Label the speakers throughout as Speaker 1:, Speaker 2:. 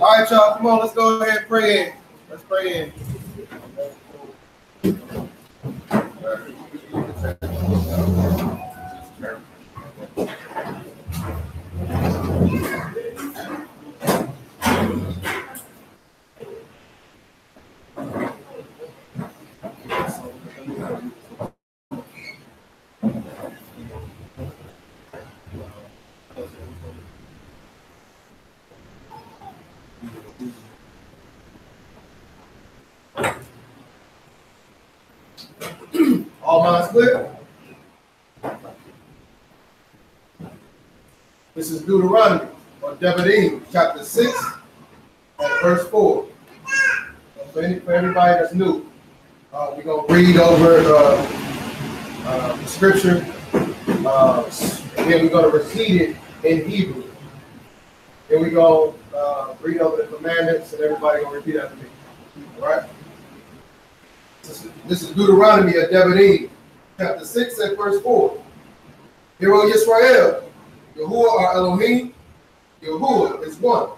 Speaker 1: All right, y'all, come on, let's go ahead and pray in. Let's pray in. All minds clear? This is Deuteronomy, or Coveting, chapter 6, and verse 4. For anybody that's new, we're going to read over the scripture, and then we're going to repeat it in Hebrew. Then we're going to read over the commandments, and everybody going to repeat after me. All right? This is Deuteronomy of Coveting, chapter 6 and verse 4. Hear, O Yisrael, Yahuwah our Elohim, Yahuwah is one.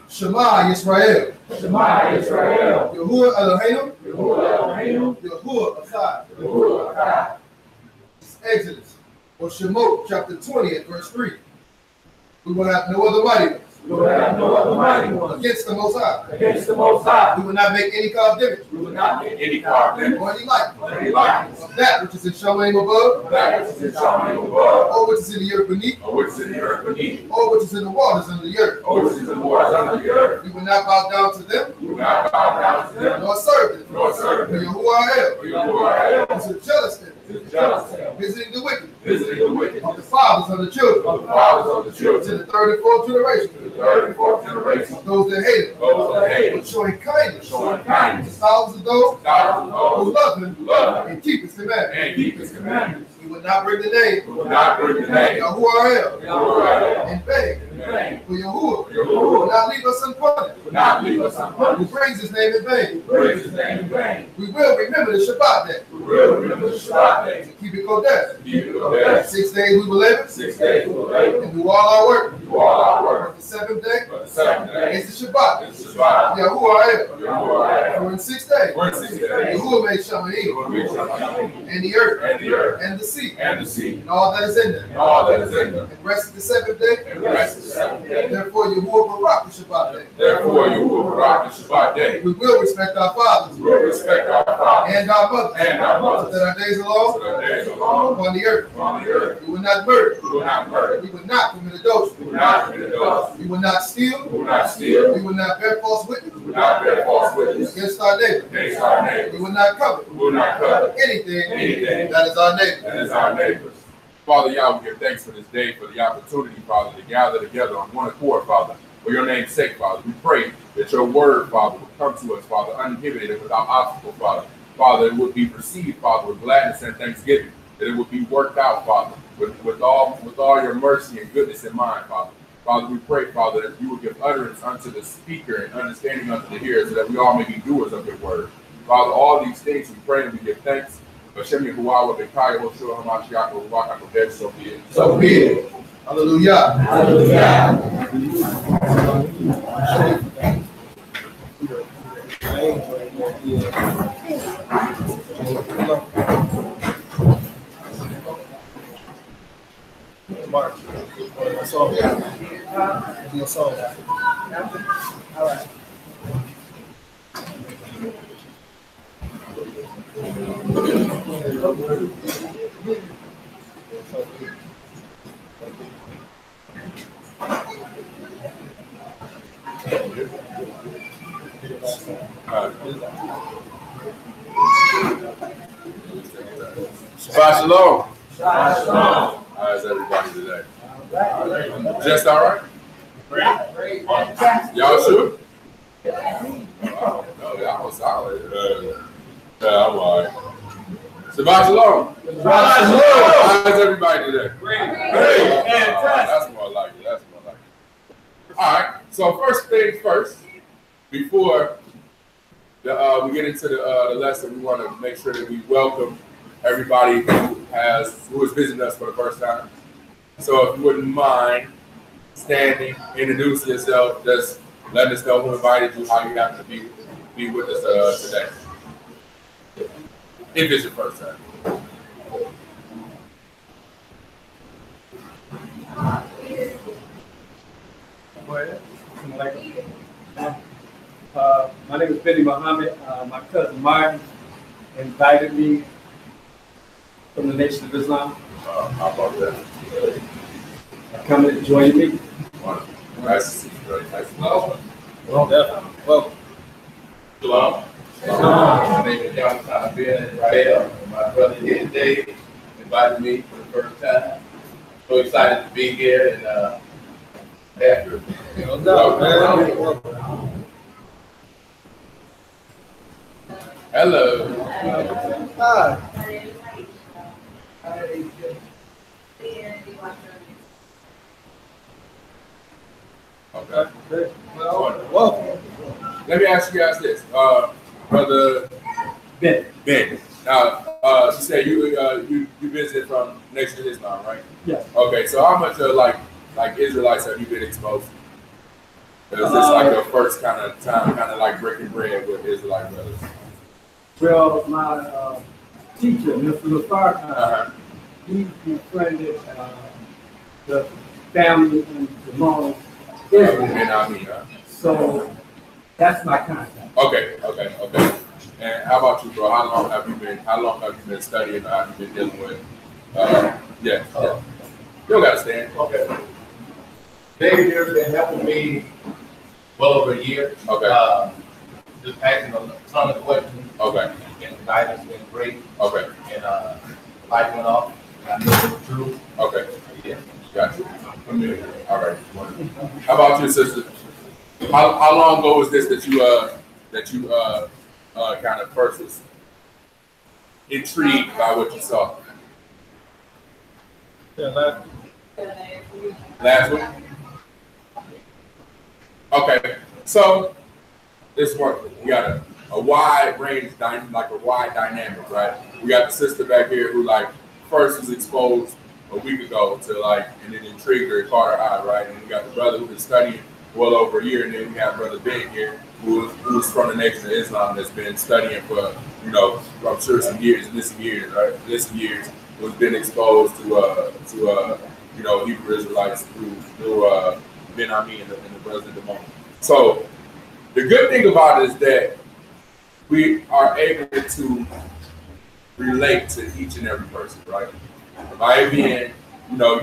Speaker 1: Shema Yisrael.
Speaker 2: Shema Yisrael.
Speaker 1: Yahuwah Elohim.
Speaker 2: Yahuwah Elohim.
Speaker 1: Yahuwah Echad.
Speaker 2: Yahuwah Echad.
Speaker 1: It's Exodus, or Shemot, chapter 20 and verse 3. We will have no other mighty ones.
Speaker 2: We will have no other mighty ones.
Speaker 1: Against the Most High.
Speaker 2: Against the Most High.
Speaker 1: We will not make any carved image.
Speaker 2: We will not make any carved image.
Speaker 1: Or any likeness.
Speaker 2: Or any likeness.
Speaker 1: Of that which is in Shalom above.
Speaker 2: Of that which is in Shalom above.
Speaker 1: Or which is in the earth beneath.
Speaker 2: Or which is in the earth beneath.
Speaker 1: Or which is in the waters under the earth.
Speaker 2: Or which is in the waters under the earth.
Speaker 1: We will not bow down to them.
Speaker 2: We will not bow down to them.
Speaker 1: Nor serve them.
Speaker 2: Nor serve them.
Speaker 1: For Yahuwah
Speaker 2: For Yahuwah
Speaker 1: is a jealous thing.
Speaker 2: is a jealous thing.
Speaker 1: Visiting the wicked.
Speaker 2: Visiting the wicked.
Speaker 1: Of the fathers of the children.
Speaker 2: Of the fathers of the
Speaker 1: To
Speaker 2: children.
Speaker 1: the third and fourth generation.
Speaker 2: To the third and fourth generation.
Speaker 1: Of those that hate him.
Speaker 2: Those that hate him.
Speaker 1: But showing kindness.
Speaker 2: Showing kindness.
Speaker 1: Thousands of those
Speaker 2: Thousands of
Speaker 1: who
Speaker 2: those
Speaker 1: love him
Speaker 2: who love him
Speaker 1: and keep his commandments.
Speaker 2: and keep his commandments.
Speaker 1: We will not bring the name
Speaker 2: We will not bring the name of
Speaker 1: Yahuwah
Speaker 2: Yahuwah
Speaker 1: in vain.
Speaker 2: in vain.
Speaker 1: For Yahuwah
Speaker 2: Yahuwah
Speaker 1: will not leave us unpunished.
Speaker 2: will not leave us
Speaker 1: Who
Speaker 2: unpunished.
Speaker 1: brings his name in vain.
Speaker 2: Praise his name in vain.
Speaker 1: We will remember the Shabbat day.
Speaker 2: We will remember the Shabbat day.
Speaker 1: To keep it Kodesh.
Speaker 2: Keep it the best.
Speaker 1: 6 days we will labor
Speaker 2: 6 days we will labor.
Speaker 1: and do all our work.
Speaker 2: Do all our work.
Speaker 1: But the seventh day
Speaker 2: But the seventh day
Speaker 1: is the Shabbat.
Speaker 2: is the Shabbat.
Speaker 1: Yahuwah.
Speaker 2: Yahuwah.
Speaker 1: For in 6 days,
Speaker 2: For in 6 days.
Speaker 1: Yahuwah made Shamaim
Speaker 2: Yahuwah made Shabbat.
Speaker 1: and the earth
Speaker 2: And the earth.
Speaker 1: and the sea
Speaker 2: And the sea.
Speaker 1: and all that is in them.
Speaker 2: And all that is in them.
Speaker 1: And rested the seventh day.
Speaker 2: And the rest of the seventh day.
Speaker 1: Therefore, Yahuwah will rock the Shabbat day.
Speaker 2: Therefore you will rock the Shabbat day.
Speaker 1: We will respect our fathers
Speaker 2: We will respect our fathers
Speaker 1: and our mothers,
Speaker 2: and our
Speaker 1: so
Speaker 2: mothers.
Speaker 1: that our days are
Speaker 2: So
Speaker 1: long
Speaker 2: that days are long
Speaker 1: upon the earth.
Speaker 2: upon the earth.
Speaker 1: We will not murder.
Speaker 2: We will not murder.
Speaker 1: We will not commit adultery.
Speaker 2: We will not commit adultery.
Speaker 1: We will not steal.
Speaker 2: We will not steal.
Speaker 1: We will not bear false witness
Speaker 2: We will not bear false witness
Speaker 1: against our neighbor.
Speaker 2: against our
Speaker 1: We
Speaker 2: neighbors.
Speaker 1: will not covet
Speaker 2: We will not covet
Speaker 1: anything
Speaker 2: anything
Speaker 1: that is our neighbor.
Speaker 2: that is our neighbors. Father, Yah, we give thanks for this day, for the opportunity, Father, to gather together on one accord, Father. For your name's sake, Father, we pray that your word, Father, will come to us, Father, uninhibited and without obstacle, Father. Father, it would be received, Father, with gladness and thanksgiving. That it would be worked out, Father, with all your mercy and goodness in mind, Father. Father, we pray, Father, that you will give utterance unto the speaker and understanding unto the hearer, so that we all may be doers of your word. Father, all these things we pray and we give thanks. So be it.
Speaker 1: So be it. Hallelujah.
Speaker 2: Hallelujah.
Speaker 1: Mark, a song. Be a song. All right.
Speaker 2: Shabbat shalom.
Speaker 3: Shabbat shalom.
Speaker 2: How's everybody today? Just all right?
Speaker 3: Great.
Speaker 2: Y'all sure? Oh, no, y'all was solid. Yeah, I'm all right. Shabbat shalom.
Speaker 3: Shabbat shalom.
Speaker 2: How's everybody today?
Speaker 3: Great.
Speaker 2: That's more like it. That's more like it. All right. So first things first, before we get into the lesson, we want to make sure that we welcome everybody who is visiting us for the first time. So if you wouldn't mind standing, introduce yourself, just letting us know who invited you, how you happen to be with us today. If it's your first time.
Speaker 4: My name is Benny Muhammad. My cousin Martin invited me from the Nation of Islam.
Speaker 2: How about that?
Speaker 4: Come and join me.
Speaker 2: Nice to see you. Really nice to meet you.
Speaker 3: Well, definitely. Welcome.
Speaker 5: Shalom. My name is John Ben Rael. My brother here today invited me for the first time. So excited to be here and after.
Speaker 3: No doubt, man.
Speaker 2: Hello.
Speaker 3: Hi.
Speaker 2: Okay.
Speaker 3: Well, welcome.
Speaker 2: Let me ask you guys this, brother Ben. Now, you said you visited from Nation of Islam, right?
Speaker 4: Yeah.
Speaker 2: Okay. So how much like Israelites have you been exposed to? Is this like your first kind of time, kind of like breaking bread with Israelite brothers?
Speaker 4: Well, my teacher, Mr. Lafar, he befriended the family in Jamal, Israel. So that's my contact.
Speaker 2: Okay. And how about you, bro? How long have you been studying? How have you been dealing with? Yeah. You don't gotta stand.
Speaker 5: Okay. They've here been helping me well over a year.
Speaker 2: Okay.
Speaker 5: Just asking a ton of questions.
Speaker 2: Okay.
Speaker 5: And the guidance been great.
Speaker 2: Okay.
Speaker 5: And light went off. I knew it was true.
Speaker 2: Okay.
Speaker 5: Yeah.
Speaker 2: Gotcha. Familiar. All right. How about you, sister? How long ago was this that you kind of first was intrigued by what you saw?
Speaker 3: Yeah,
Speaker 2: Last week? Okay. So this one, we got a wide range, like a wide dynamic, right? We got the sister back here who like first was exposed a week ago to like, and it intrigued her, it caught her eye, right? And we got the brother who's been studying well over a year, and then we have brother Ben here, who's from the Nation of Islam, that's been studying for, I'm sure some years, who's been exposed to Hebrew Israelites through Ben Ami and the brothers in the moment. So the good thing about it is that we are able to relate to each and every person, right? By you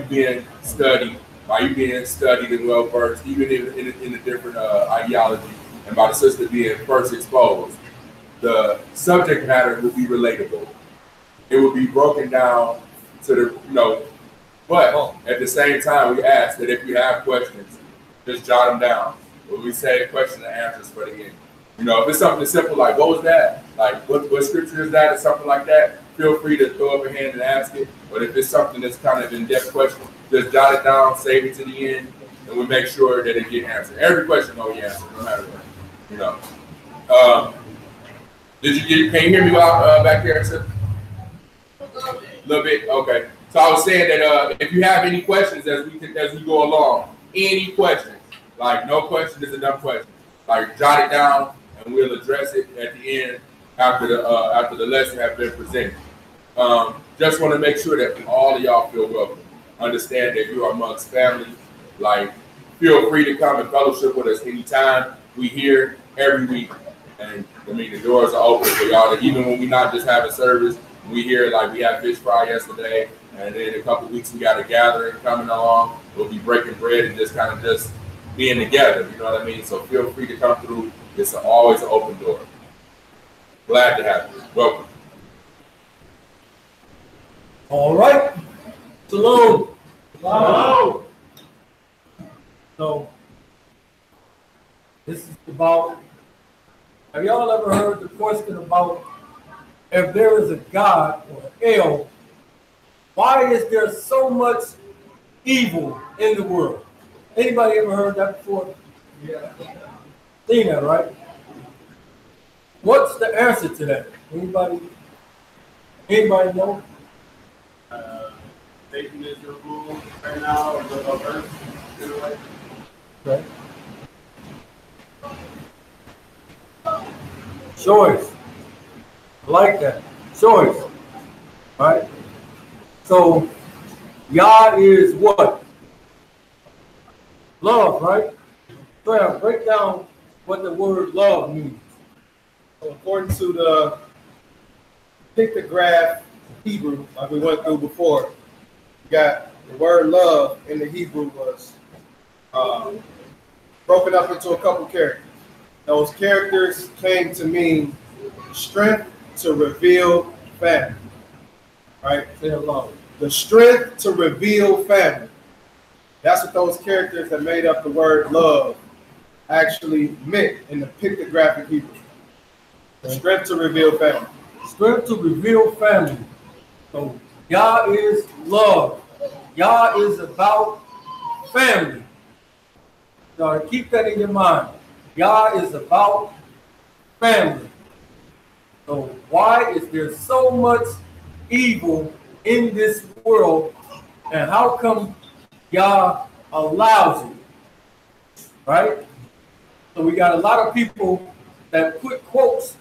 Speaker 2: being studied, by you being studied and well versed, even in a different ideology, and by the sister being first exposed, the subject matter will be relatable. It will be broken down to the, but at the same time, we ask that if you have questions, just jot them down. When we say question and answers for the end. If it's something simple like, what was that? Like, what scripture is that, or something like that, feel free to throw up a hand and ask it. But if it's something that's kind of in-depth question, just jot it down, save it to the end, and we make sure that it gets answered. Every question will be answered, no matter what. Can you hear me back there, sir? A little bit? Okay. So I was saying that if you have any questions as we go along, any questions, like no question is a dumb question, like jot it down and we'll address it at the end after the lesson has been presented. Just want to make sure that all of y'all feel welcome. Understand that you are amongst family. Like, feel free to come and fellowship with us anytime. We here every week, and the doors are open for y'all. Even when we're not just having service, we here, like we had fish fry yesterday, and then in a couple weeks we got a gathering coming along. We'll be breaking bread and just being together. You know what I mean? So feel free to come through. It's always an open door. Glad to have you. Welcome.
Speaker 4: All right. Shalom.
Speaker 2: Hello.
Speaker 4: So, this is about, have y'all ever heard the question about if there is a God or El, why is there so much evil in the world? Anybody ever heard that before? Yeah. Seen that, right? What's the answer to that? Anybody know?
Speaker 5: Satan is your rule right now, or the earth.
Speaker 4: Right. Choice. I like that. Choice. Right? So, Yah is what? Love, right? So, yeah, break down what the word love means.
Speaker 3: So according to the pictograph Hebrew, like we went through before, you got the word love in the Hebrew was broken up into a couple characters. Those characters came to mean strength to reveal family. Right?
Speaker 4: Say love.
Speaker 3: The strength to reveal family. That's what those characters that made up the word love actually meant in the pictographic Hebrew. The strength to reveal family.
Speaker 4: Strength to reveal family. So Yah is love. Yah is about family. So keep that in your mind. Yah is about family. So why is there so much evil in this world, and how come Yah allows it? Right? So we got a lot of people that put quotes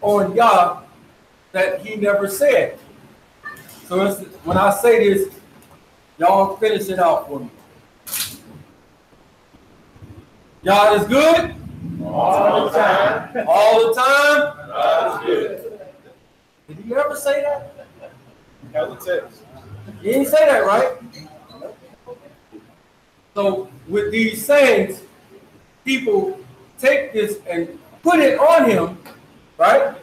Speaker 4: on Yah that he never said. So when I say this, y'all finish it out for me. Yah is good
Speaker 5: All the time.
Speaker 4: all the time.
Speaker 5: God is good.
Speaker 4: Did you ever say that?
Speaker 3: That was the text.
Speaker 4: You didn't say that, right? So with these sayings, people take this and put it on him, right?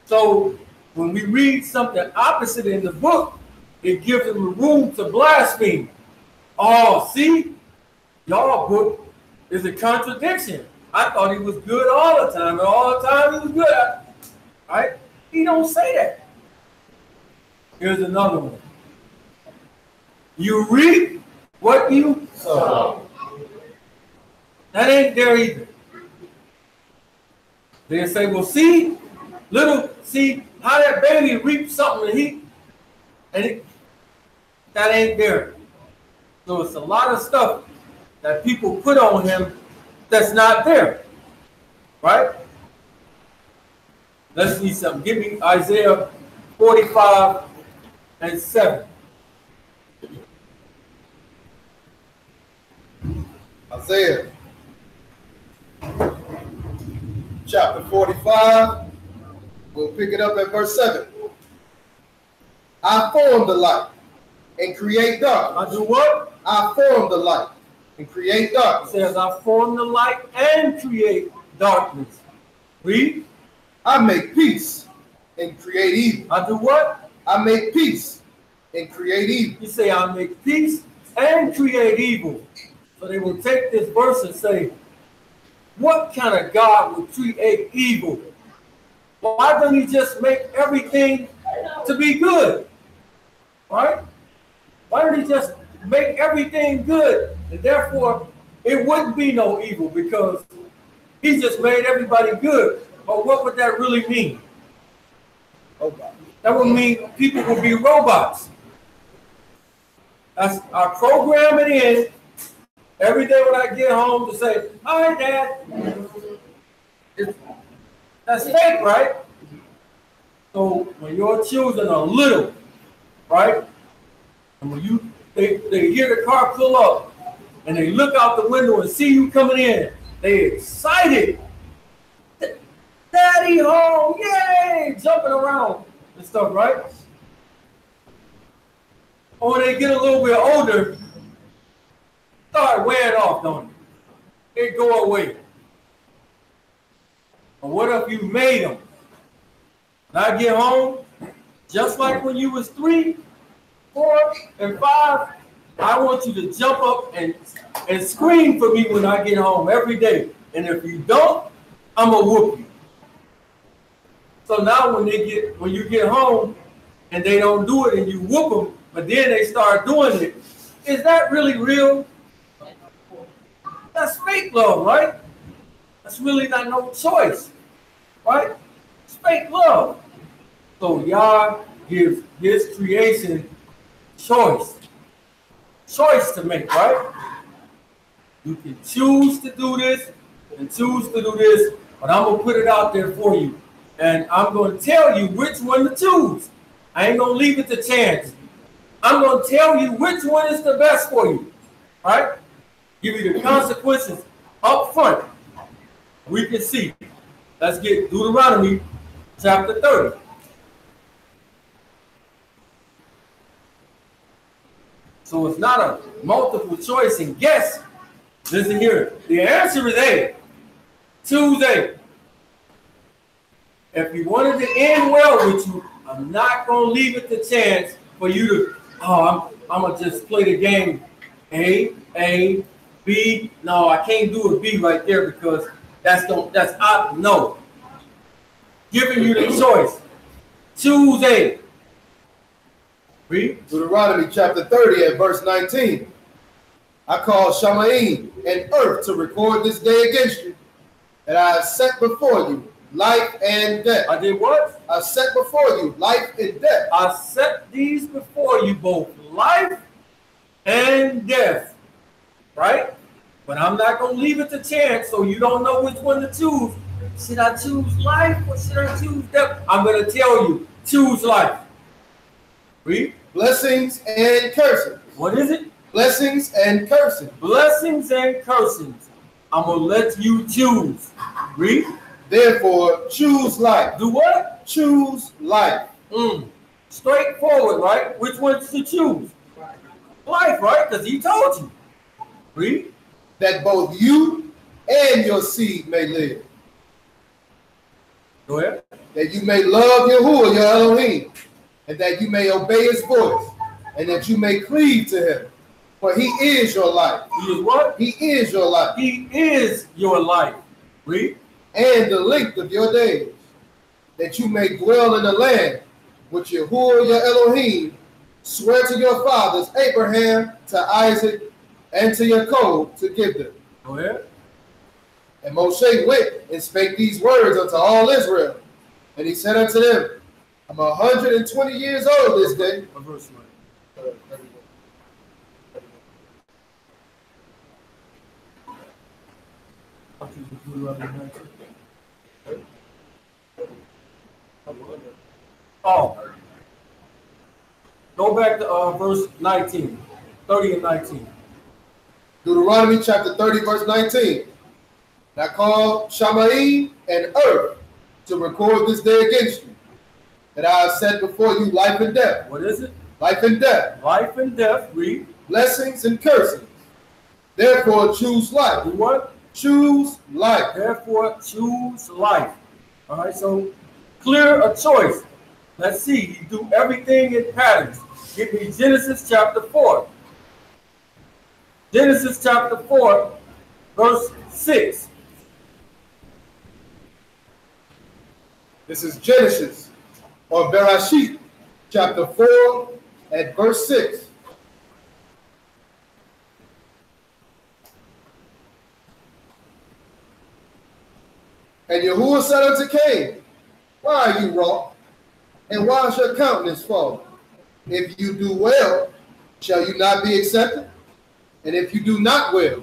Speaker 4: So when we read something opposite in the book, it gives them room to blaspheme. Oh, see, y'all book is a contradiction. I thought he was good all the time, and all the time he was good. Right? He don't say that. Here's another one. You reap what you sow. That ain't there either. They say, well, see how that baby reaped something that ain't there. So it's a lot of stuff that people put on him that's not there. Right? Let's see something. Give me Isaiah 45:7.
Speaker 3: Isaiah chapter 45. We'll pick it up at verse 7. I form the light and create darkness.
Speaker 4: I do what?
Speaker 3: I form the light and create
Speaker 4: It
Speaker 3: darkness.
Speaker 4: says, I form the light and create darkness. Read.
Speaker 3: I make peace and create evil.
Speaker 4: I do what?
Speaker 3: I make peace and create evil.
Speaker 4: You say, I make peace and create evil. So they will take this verse and say, what kind of God would create evil? Why don't he just make everything to be good? Right? Why don't he just make everything good? And therefore, it wouldn't be no evil because he just made everybody good. But what would that really mean? That would mean people would be robots. I program it in every day when I get home to say, hi, Dad. That's fake, right? So when your children are little, right? And when they hear the car pull up and they look out the window and see you coming in, they excited. Daddy home, yay! Jumping around and stuff, right? Or when they get a little bit older, start wearing off, don't they? They go away. But what if you made them? When I get home, just like when you was 3, 4, and 5, I want you to jump up and scream for me when I get home every day. And if you don't, I'm gonna whoop you. So now when you get home and they don't do it and you whoop them, but then they start doing it, is that really real? That's fake love, right? That's really not no choice, right? It's fake love. So Yah gives his creation choice to make, right? You can choose to do this and choose to do this, but I'm going to put it out there for you. And I'm going to tell you which one to choose. I ain't going to leave it to chance. I'm going to tell you which one is the best for you. All right? Give you the consequences up front. We can see. Let's get Deuteronomy chapter 30. So it's not a multiple choice and guess. Listen here. The answer is A. Choose A. If you wanted to end well with you, I'm not going to leave it to chance for you to, I'm going to just play the game. A, B. No, I can't do a B right there because no. Giving you the choice. Choose A. Read.
Speaker 1: Deuteronomy chapter 30 and verse 19. I call Shamaim and earth to record this day against you, that I have set before you life and death.
Speaker 4: I did what?
Speaker 1: I set before you life and death.
Speaker 4: I set these before you, both life and death. Right? But I'm not going to leave it to chance, so you don't know which one to choose. Should I choose life or should I choose death? I'm going to tell you, choose life. Read.
Speaker 1: Blessings and cursings.
Speaker 4: What is it?
Speaker 1: Blessings and cursings.
Speaker 4: Blessings and cursings. I'm going to let you choose. Read.
Speaker 1: Therefore, choose life.
Speaker 4: Do what?
Speaker 1: Choose life.
Speaker 4: Straightforward, right? Which ones to choose? Life, right? Because he told you. Read.
Speaker 1: That both you and your seed may live.
Speaker 4: Go ahead.
Speaker 1: That you may love Yahuwah, your Elohim, and that you may obey his voice, and that you may cleave to him. For he is your life.
Speaker 4: He is what?
Speaker 1: He is your life.
Speaker 4: He is your life. Read.
Speaker 1: And the length of your days, that you may dwell in the land which Yahuwah, your Elohim, swear to your fathers, Abraham, to Isaac, and to Jacob, to give them.
Speaker 4: Go ahead.
Speaker 1: And Moshe went and spake these words unto all Israel. And he said unto them, I'm 120 years old this day.
Speaker 4: What verse? Oh. Go back to verse 19. 30 and 19.
Speaker 1: Deuteronomy chapter 30, verse 19. And I call Shamaim and earth to record this day against you, that I have set before you life and death.
Speaker 4: What is it?
Speaker 1: Life and death.
Speaker 4: Life and death. Read.
Speaker 1: Blessings and cursings. Therefore choose life.
Speaker 4: Do what?
Speaker 1: Choose life.
Speaker 4: Therefore choose life. All right, so clear a choice. Let's see. You do everything in patterns. Give me Genesis chapter 4. Genesis chapter 4, verse 6.
Speaker 1: This is Genesis, or Bereshit, chapter 4, at verse 6. And Yahuwah said unto Cain, why are you wroth? And why is your countenance fallen? If you do well, shall you not be accepted? And if you do not well,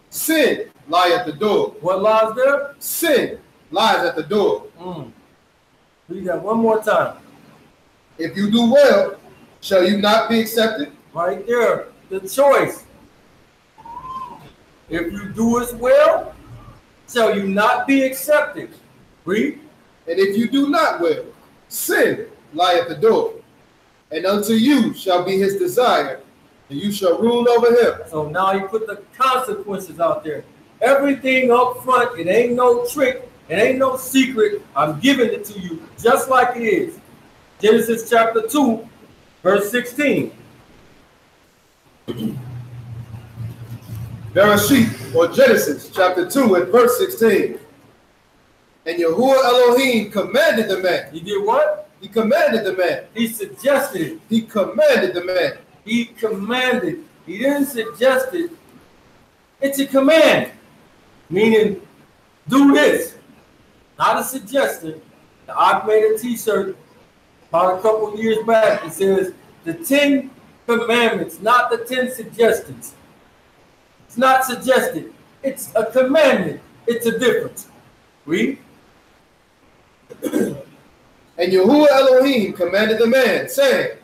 Speaker 1: sin lie at the door.
Speaker 4: What lies there?
Speaker 1: Sin lies at the door.
Speaker 4: Read that one more time.
Speaker 1: If you do well, shall you not be accepted?
Speaker 4: Right there, the choice. If you do as well, shall you not be accepted? Read.
Speaker 1: And if you do not well, sin lie at the door. And unto you shall be his desire, and you shall rule over him.
Speaker 4: So now you put the consequences out there. Everything up front, it ain't no trick, it ain't no secret. I'm giving it to you just like it is. Genesis chapter 2, verse 16.
Speaker 1: Bereshit, or Genesis, chapter 2, and verse 16. And Yahuwah Elohim commanded the man.
Speaker 4: He did what?
Speaker 1: He commanded the man.
Speaker 4: He suggested it.
Speaker 1: He commanded the man.
Speaker 4: He commanded. He didn't suggest it. It's a command. Meaning, do this. Not a suggestion. I made a t-shirt about a couple years back. It says, the 10 commandments, not the 10 suggestions. It's not suggested. It's a commandment. It's a difference. Read.
Speaker 1: And Yahuwah Elohim commanded the man, saying,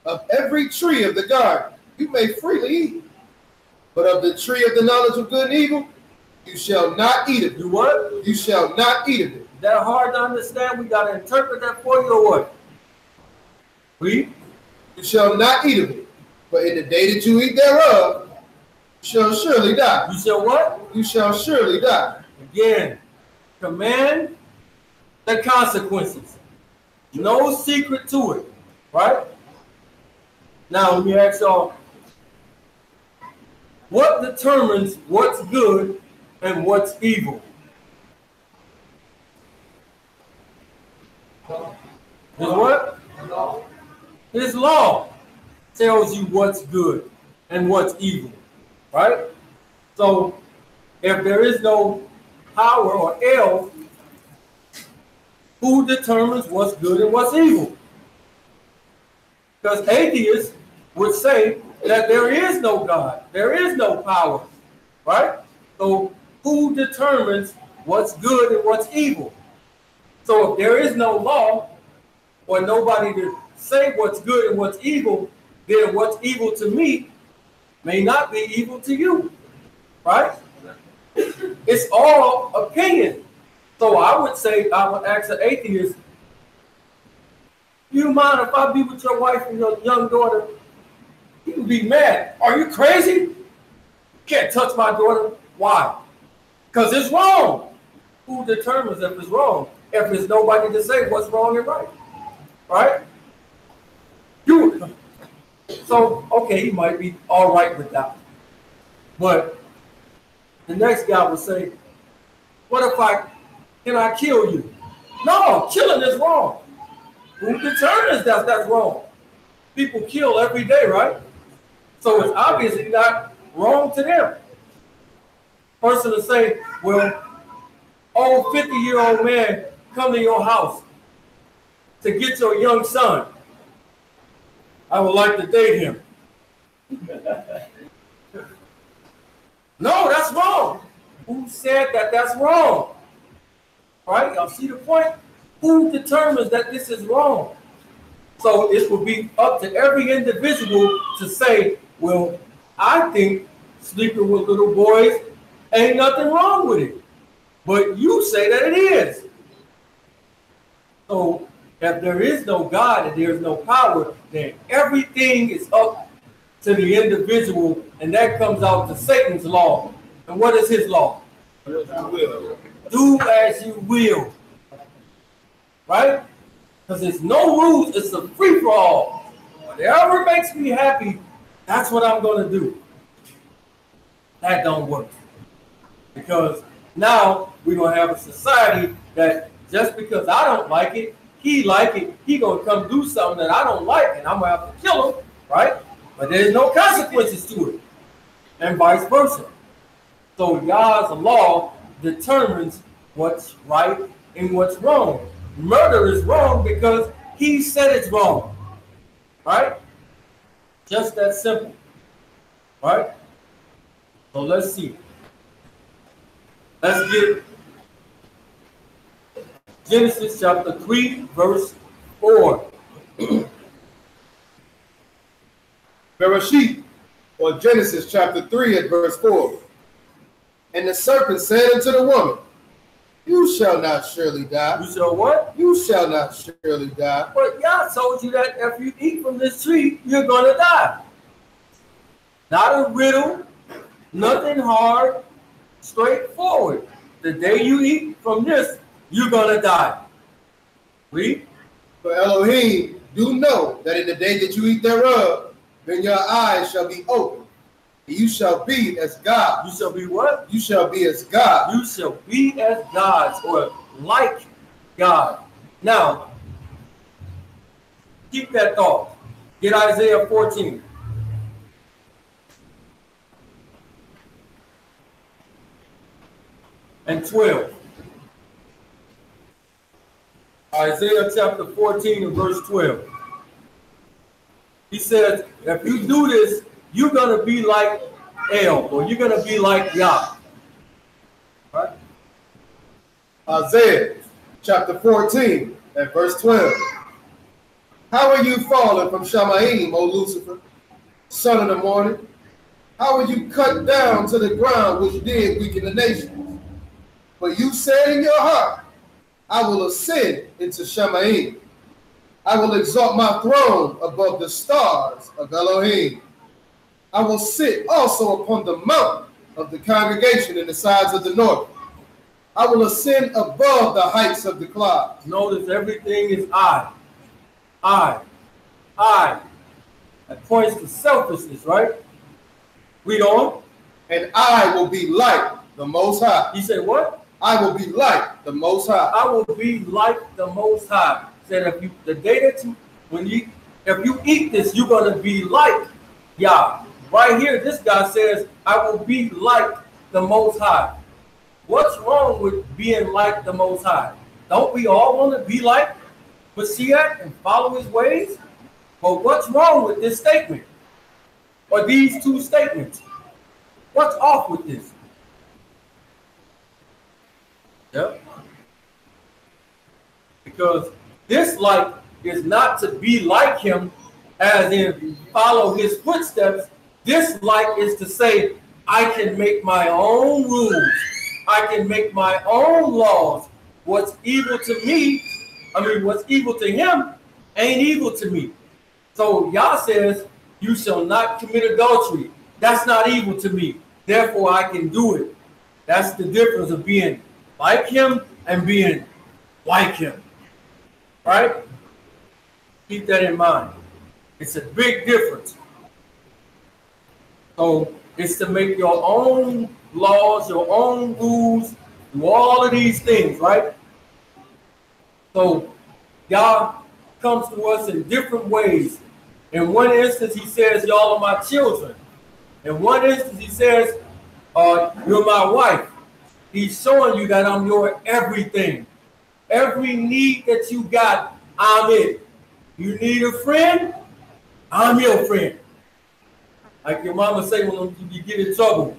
Speaker 1: of every tree of the garden you may freely eat, but of the tree of the knowledge of good and evil you shall not eat of it.
Speaker 4: You what?
Speaker 1: You shall not eat of it.
Speaker 4: Is that hard to understand? We got to interpret that for you or what? Read.
Speaker 1: You shall not eat of it, but in the day that you eat thereof, you shall surely die.
Speaker 4: You shall what?
Speaker 1: You shall surely die.
Speaker 4: Again, command the consequences. No secret to it, right? Now, let me ask y'all, what determines what's good and what's evil? Is what? His law tells you what's good and what's evil, right? So, if there is no power or El, who determines what's good and what's evil? Because atheists would say that there is no God, there is no power, right? So who determines what's good and what's evil? So if there is no law or nobody to say what's good and what's evil, then what's evil to me may not be evil to you, right? It's all opinion. So I would say, I would ask an atheist, you mind if I be with your wife and your young daughter? You would be mad. Are you crazy? You can't touch my daughter. Why? Because it's wrong. Who determines if it's wrong? If there's nobody to say what's wrong and right. Right? You. So, okay, he might be all right with that. But the next guy would say, what if can I kill you? No, killing is wrong. Who determines that that's wrong? People kill every day, right? So it's obviously not wrong to them. Person to say, well, old 50-year-old man come to your house to get your young son. I would like to date him. No, that's wrong. Who said that that's wrong? Right? Y'all see the point? Who determines that this is wrong? So it will be up to every individual to say, well, I think sleeping with little boys ain't nothing wrong with it. But you say that it is. So if there is no God and there is no power, then everything is up to the individual, and that comes out to Satan's law. And what is his law? Do as you will. Right? Because there's no rules, it's a free-for-all. Whatever makes me happy, that's what I'm going to do. That don't work. Because now we're going to have a society that just because I don't like it, he going to come do something that I don't like, and I'm going to have to kill him, right? But there's no consequences to it, and vice versa. So Yah's law determines what's right and what's wrong. Murder is wrong because he said it's wrong, right? Just that simple, right? So let's see. Let's get Genesis chapter 3, verse 4.
Speaker 1: Bereshit, or Genesis chapter 3 at verse 4. And the serpent said unto the woman, you shall not surely die.
Speaker 4: You shall what?
Speaker 1: You shall not surely die.
Speaker 4: But Yah told you that if you eat from this tree, you're going to die. Not a riddle, nothing hard, straightforward. The day you eat from this, you're going to die. Read.
Speaker 1: For Elohim do know that in the day that you eat thereof, then your eyes shall be opened, and you shall be as God.
Speaker 4: You shall be what?
Speaker 1: You shall be as God.
Speaker 4: You shall be as gods, or like God. Now, keep that thought. Get Isaiah 14. And 12. Isaiah chapter 14 and verse 12. He says, if you do this, you're going to be like El, or you're going to be like Yah. Right?
Speaker 1: Isaiah
Speaker 3: chapter 14 at verse 12. How are you fallen from Shamaim, O Lucifer, son of the morning? How are you cut down to the ground, which did weaken the nations? But you said in your heart, I will ascend into Shamaim. I will exalt my throne above the stars of Elohim. I will sit also upon the mount of the congregation in the sides of the north. I will ascend above the heights of the clouds.
Speaker 4: Notice everything is I. That points to selfishness, right? Read on.
Speaker 3: And I will be like the Most High.
Speaker 4: He said what?
Speaker 3: I will be like the Most High.
Speaker 4: I will be like the Most High. Said if you if you eat this, you're gonna be like Yah. Right here, this guy says, I will be like the Most High. What's wrong with being like the Most High? Don't we all want to be like Mashiach and follow his ways? But what's wrong with this statement? Or these two statements? What's off with this? Yeah. Because this like is not to be like him, as in follow his footsteps. This like is to say, I can make my own rules. I can make my own laws. What's evil to me, what's evil to him ain't evil to me. So Yah says, you shall not commit adultery. That's not evil to me. Therefore, I can do it. That's the difference of being like him and being like him. Right? Keep that in mind. It's a big difference. So it's to make your own laws, your own rules, do all of these things, right? So God comes to us in different ways. In one instance, he says, y'all are my children. In one instance, he says, you're my wife. He's showing you that I'm your everything. Every need that you got, I'm it. You need a friend? I'm your friend. Like your mama say when you get in trouble.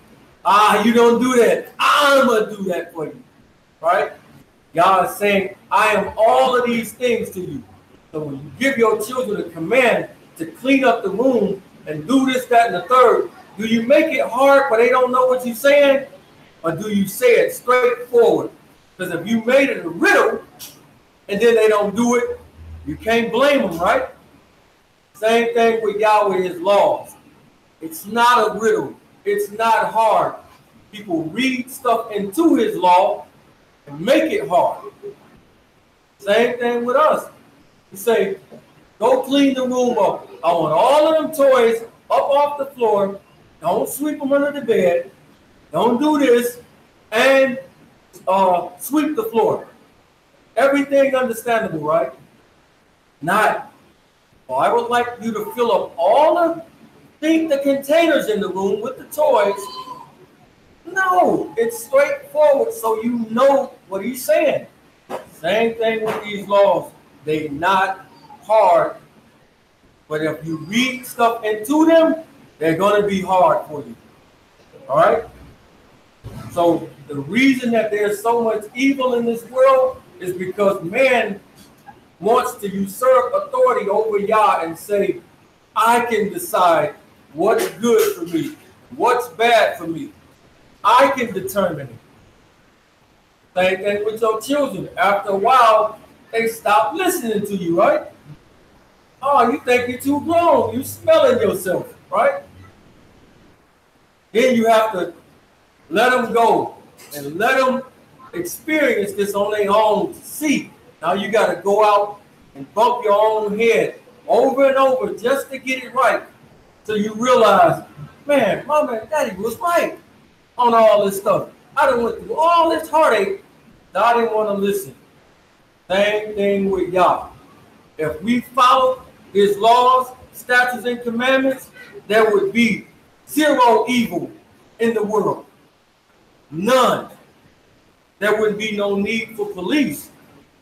Speaker 4: You don't do that. I'm going to do that for you. Right? God is saying, I am all of these things to you. So when you give your children a command to clean up the room and do this, that, and the third, do you make it hard but they don't know what you're saying? Or do you say it straightforward? Because if you made it a riddle and then they don't do it, you can't blame them, right? Same thing with Yahweh, his laws. It's not a riddle. It's not hard. People read stuff into his law and make it hard. Same thing with us. You say, go clean the room up. I want all of them toys up off the floor. Don't sweep them under the bed. Don't do this. And sweep the floor. Everything understandable, right? Not. Well, I would like you to fill up all of the containers in the room with the toys. No, it's straightforward so you know what he's saying. Same thing with these laws. They're not hard. But if you read stuff into them, they're going to be hard for you. All right? So the reason that there's so much evil in this world is because man wants to usurp authority over Yah and say, I can decide what's good for me, what's bad for me. I can determine it. Same thing with your children. After a while, they stop listening to you, right? Oh, you think you're too grown. You smelling yourself, right? Then you have to let them go and let them experience this on their own to see. Now you got to go out and bump your own head over and over just to get it right. So you realize, man, mama and daddy was right on all this stuff. I done went through all this heartache that I didn't want to listen. Same thing with Yah. If we follow his laws, statutes, and commandments, there would be zero evil in the world. None. There wouldn't be no need for police.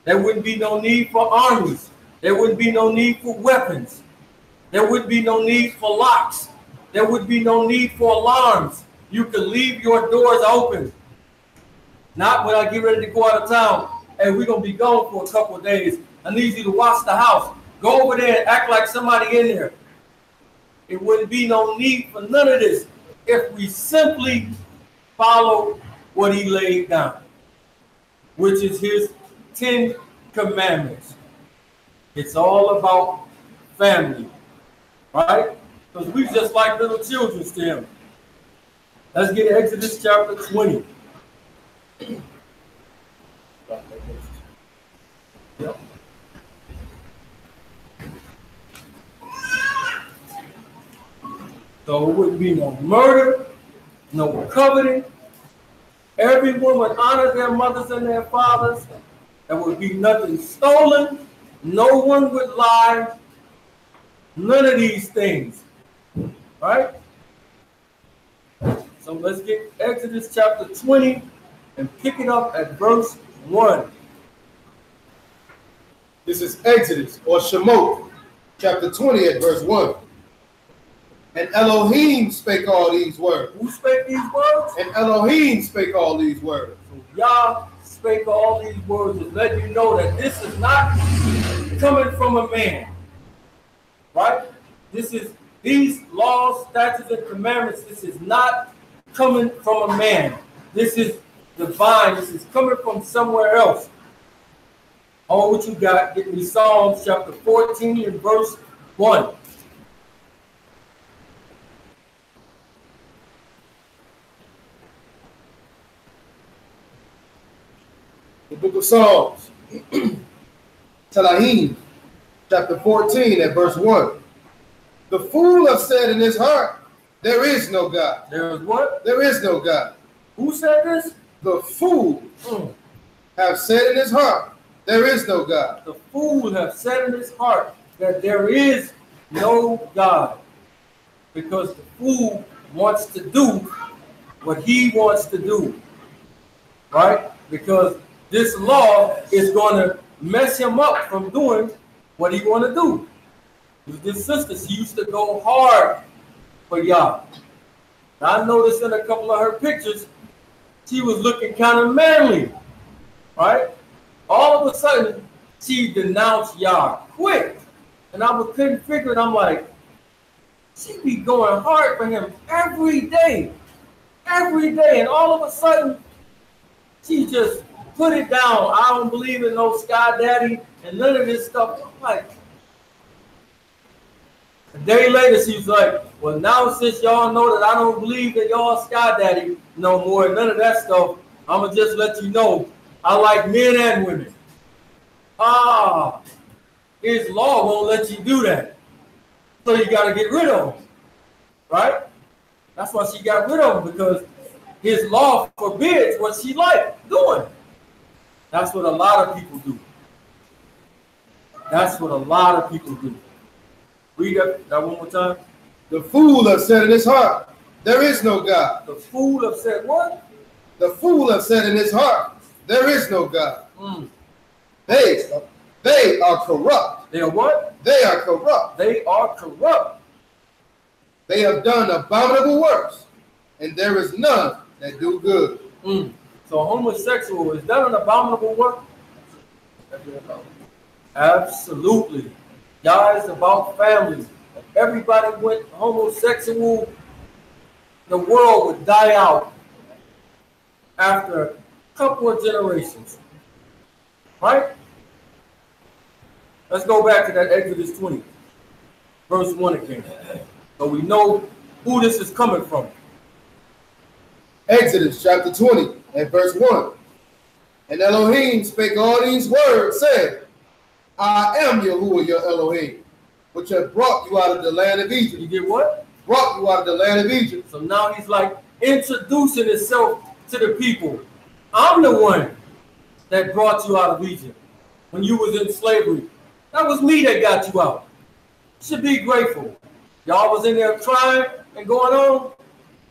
Speaker 4: There wouldn't be no need for armies. There wouldn't be no need for weapons. There would be no need for locks. There would be no need for alarms. You could leave your doors open. Not when I get ready to go out of town. hey, we're going to be gone for a couple of days. I need you to watch the house. Go over there and act like somebody in there. It wouldn't be no need for none of this if we simply follow what he laid down, which is his 10 commandments. It's all about family, right? Because we just like little children to him. Let's get Exodus chapter 20. Yep. So it wouldn't be no murder, no coveting. Every woman honors their mothers and their fathers. There would be nothing stolen. No one would lie. None of these things. Right? So let's get Exodus chapter 20 and pick it up at verse 1.
Speaker 3: This is Exodus or Shemot, chapter 20 at verse 1. And Elohim spake all these words.
Speaker 4: Who spake these words?
Speaker 3: And Elohim spake all these words.
Speaker 4: So Yah spake all these words to let you know that this is not coming from a man. Right? This is these laws, statutes, and commandments. This is not coming from a man. This is divine. This is coming from somewhere else. Oh, what you got? Get me Psalms chapter 14 and verse 1.
Speaker 3: The book of Psalms, Telahim, chapter 14 at verse 1. The fool hath said in his heart, there is no God.
Speaker 4: There is what?
Speaker 3: There is no God.
Speaker 4: Who said this?
Speaker 3: The fool have said in his heart, there is no God.
Speaker 4: The fool have said in his heart that there is no God. Because the fool wants to do what he wants to do. Right? Because this law is going to mess him up from doing what he want to do. This sister, she used to go hard for Yah. I noticed in a couple of her pictures, she was looking kind of manly, right? All of a sudden, she denounced Yah quick. And I couldn't figure it. I'm like, she be going hard for him every day. Every day. And all of a sudden, she just put it down. I don't believe in no sky daddy and none of this stuff. I'm like, a day later, she's like, well, now since y'all know that I don't believe that y'all sky daddy no more, none of that stuff, I'm going to just let you know I like men and women. His law won't let you do that. So you got to get rid of him. Right? That's why she got rid of him, because his law forbids what she liked doing. That's what a lot of people do. That's what a lot of people do. Read that one more time.
Speaker 3: The fool hath said in his heart, there is no God.
Speaker 4: The fool have said what?
Speaker 3: The fool hath said in his heart, there is no God. They are corrupt.
Speaker 4: They are what?
Speaker 3: They are corrupt.
Speaker 4: They are corrupt.
Speaker 3: They have done abominable works, and there is none that do good.
Speaker 4: So homosexual, is that an abominable work? Absolutely. Yah is about family. If everybody went homosexual, the world would die out after a couple of generations. Right? Let's go back to that Exodus 20, verse 1 again. So we know who this is coming from.
Speaker 3: Exodus chapter 20 and verse 1. And Elohim spake all these words, saying, I am Yahuwah your Elohim, which have brought you out of the land of Egypt.
Speaker 4: You get what?
Speaker 3: Brought you out of the land of Egypt.
Speaker 4: So now he's like introducing himself to the people. I'm the one that brought you out of Egypt when you was in slavery. That was me that got you out. You should be grateful. Y'all was in there crying and going on.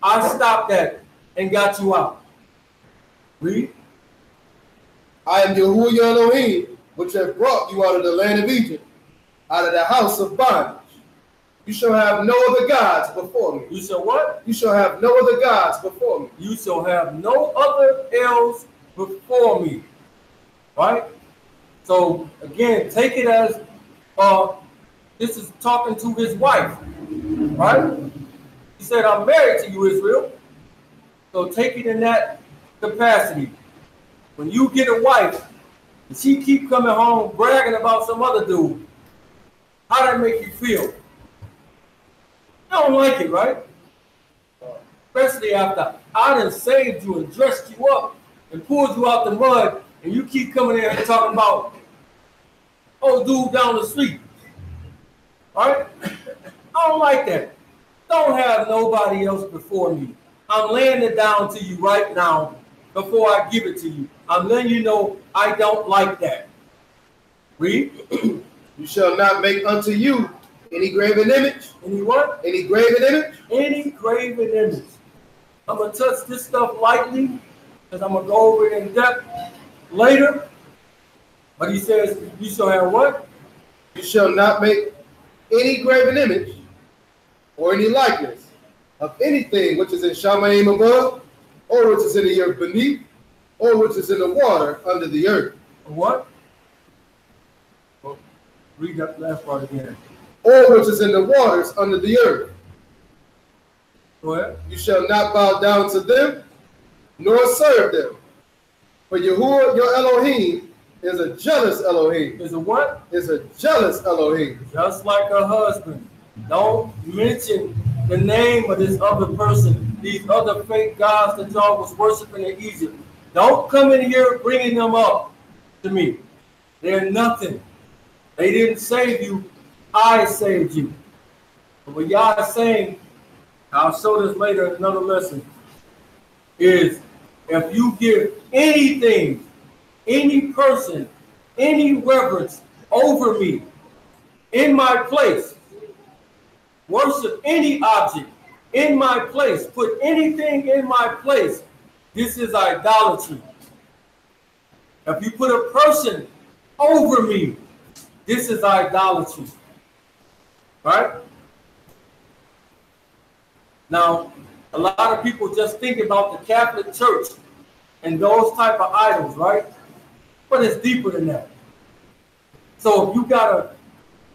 Speaker 4: I stopped that and got you out. Read.
Speaker 3: I am Yahuwah your Elohim, which have brought you out of the land of Egypt, out of the house of bondage. You shall have no other gods before me.
Speaker 4: You shall what?
Speaker 3: You shall have no other gods before me.
Speaker 4: You shall have no other else before me. right? So again, take it as this is talking to his wife, right? He said, I'm married to you, Israel. So take it in that capacity. When you get a wife and she keep coming home bragging about some other dude, how that make you feel? You don't like it, right? Especially after I done saved you and dressed you up and pulled you out the mud, and you keep coming in and talking about old dude down the street. All right? I don't like that. Don't have nobody else before me. I'm laying it down to you right now before I give it to you. I'm letting you know I don't like that. Read.
Speaker 3: You shall not make unto you any graven image.
Speaker 4: Any what?
Speaker 3: Any graven image.
Speaker 4: Any graven image. I'm going to touch this stuff lightly because I'm going to go over it in depth later. But he says, you shall have what?
Speaker 3: You shall not make any graven image or any likeness of anything which is in Shamayim above, or which is in the earth beneath, or which is in the water under the earth.
Speaker 4: What? Well, read that last part again.
Speaker 3: Or which is in the waters under the earth.
Speaker 4: Go ahead.
Speaker 3: You shall not bow down to them, nor serve them. For Yahuwah your Elohim is a jealous Elohim.
Speaker 4: Is a what?
Speaker 3: Is a jealous Elohim.
Speaker 4: Just like a husband. Don't mention the name of this other person, these other fake gods that y'all was worshiping in Egypt. Don't come in here bringing them up to me. They're nothing. They didn't save you. I saved you. But what y'all is saying, I'll show this later in another lesson, is if you give anything, any person, any reverence over me in my place, worship any object in my place, put anything in my place, this is idolatry. If you put a person over me, this is idolatry. Right? Now, a lot of people just think about the Catholic Church and those type of idols, right? But it's deeper than that. So if you got a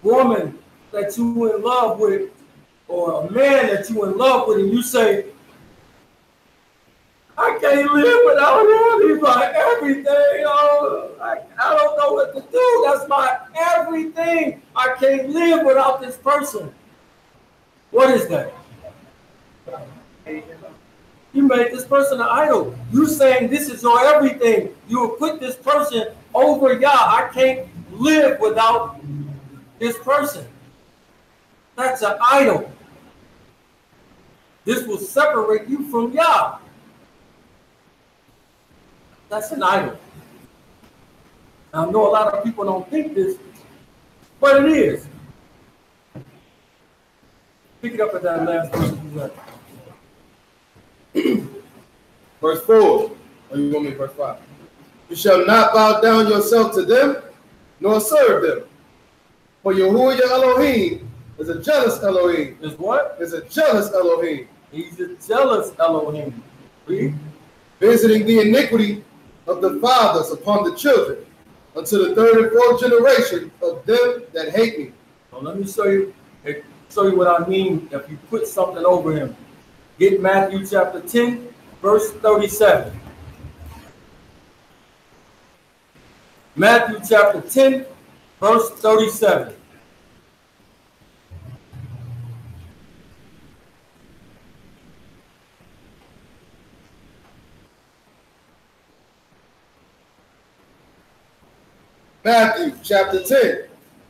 Speaker 4: woman that you in love with, or a man that you in love with, and you say, I can't live without him. He's my everything. Oh, I don't know what to do. That's my everything. I can't live without this person. What is that? You made this person an idol. You saying this is your everything. You will put this person over Yah. I can't live without this person. That's an idol. This will separate you from Yah. That's an idol. I know a lot of people don't think this, but it is. Pick it up at that last verse.
Speaker 3: Verse 4. Or you want me verse 5? You shall not bow down yourself to them, nor serve them. For Yahuwah your Elohim is a jealous Elohim.
Speaker 4: Is what?
Speaker 3: Is a jealous Elohim.
Speaker 4: He's a jealous Elohim. Read.
Speaker 3: Visiting the iniquity of the fathers upon the children, unto the third and fourth generation of them that hate me.
Speaker 4: So let me show you what I mean if you put something over him. Get Matthew chapter 10, verse 37. Matthew chapter 10, verse 37.
Speaker 3: Matthew chapter 10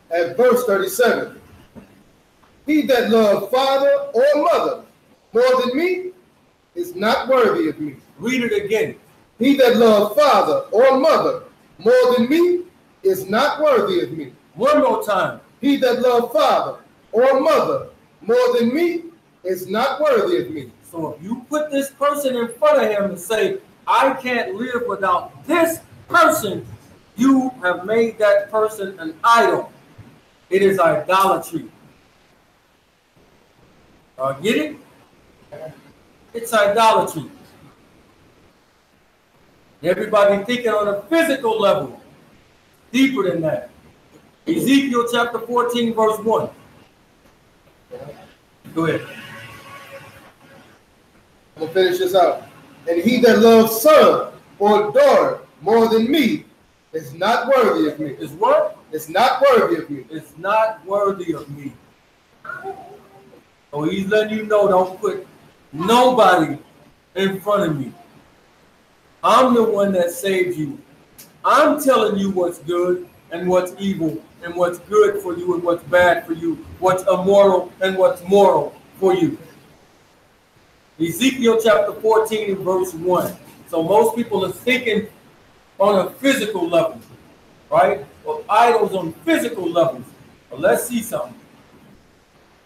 Speaker 3: at verse 37. He that loveth father or mother more than me is not worthy of me.
Speaker 4: Read it again.
Speaker 3: He that loveth father or mother more than me is not worthy of me.
Speaker 4: One more time.
Speaker 3: He that loveth father or mother more than me is not worthy of me.
Speaker 4: So if you put this person in front of him and say, I can't live without this person, you have made that person an idol. It is idolatry. Get it? It's idolatry. Everybody thinking on a physical level. deeper than that. Ezekiel chapter 14, verse 1. Go ahead.
Speaker 1: I'm going to finish this out. And he that loves son or daughter more than me is not worthy of me.
Speaker 4: Is what?
Speaker 1: It's not worthy of me.
Speaker 4: It's not worthy of me. So he's letting you know, don't put nobody in front of me. I'm the one that saved you. I'm telling you what's good and what's evil and what's good for you and what's bad for you, what's immoral and what's moral for you. Ezekiel chapter 14 and verse 1. So most people are thinking on a physical level, right? Or idols on physical levels. But let's see something.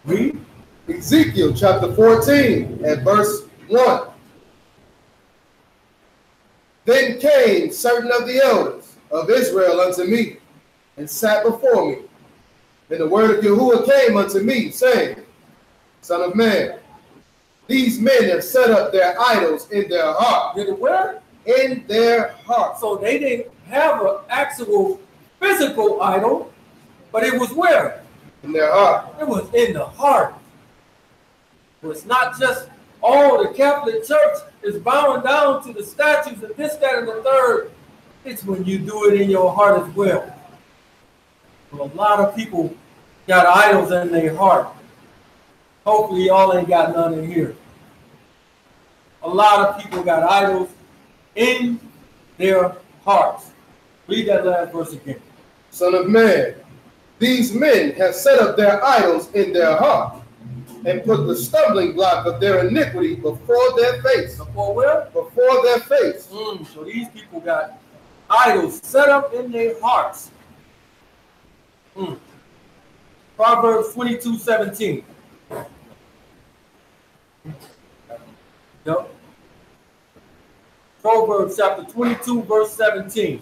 Speaker 4: Read.
Speaker 1: Ezekiel chapter 14 and verse 1. Then came certain of the elders of Israel unto me, and sat before me. And the word of Yahuwah came unto me, saying, Son of man, these men have set up their idols in their heart.
Speaker 4: Did it where?
Speaker 1: In their heart.
Speaker 4: So they didn't have an actual physical idol, but it was where?
Speaker 1: In their heart.
Speaker 4: It was in the heart. So it's not just, oh, the Catholic Church is bowing down to the statues and this, that, and the third. It's when you do it in your heart as well. So a lot of people got idols in their heart. Hopefully y'all ain't got none in here. A lot of people got idols in their hearts. Read that last verse again.
Speaker 1: Son of man, these men have set up their idols in their heart, and put the stumbling block of their iniquity before their face.
Speaker 4: Before where?
Speaker 1: Before their face.
Speaker 4: So these people got idols set up in their hearts. Proverbs 22:17. Yep. Proverbs chapter 22, verse 17.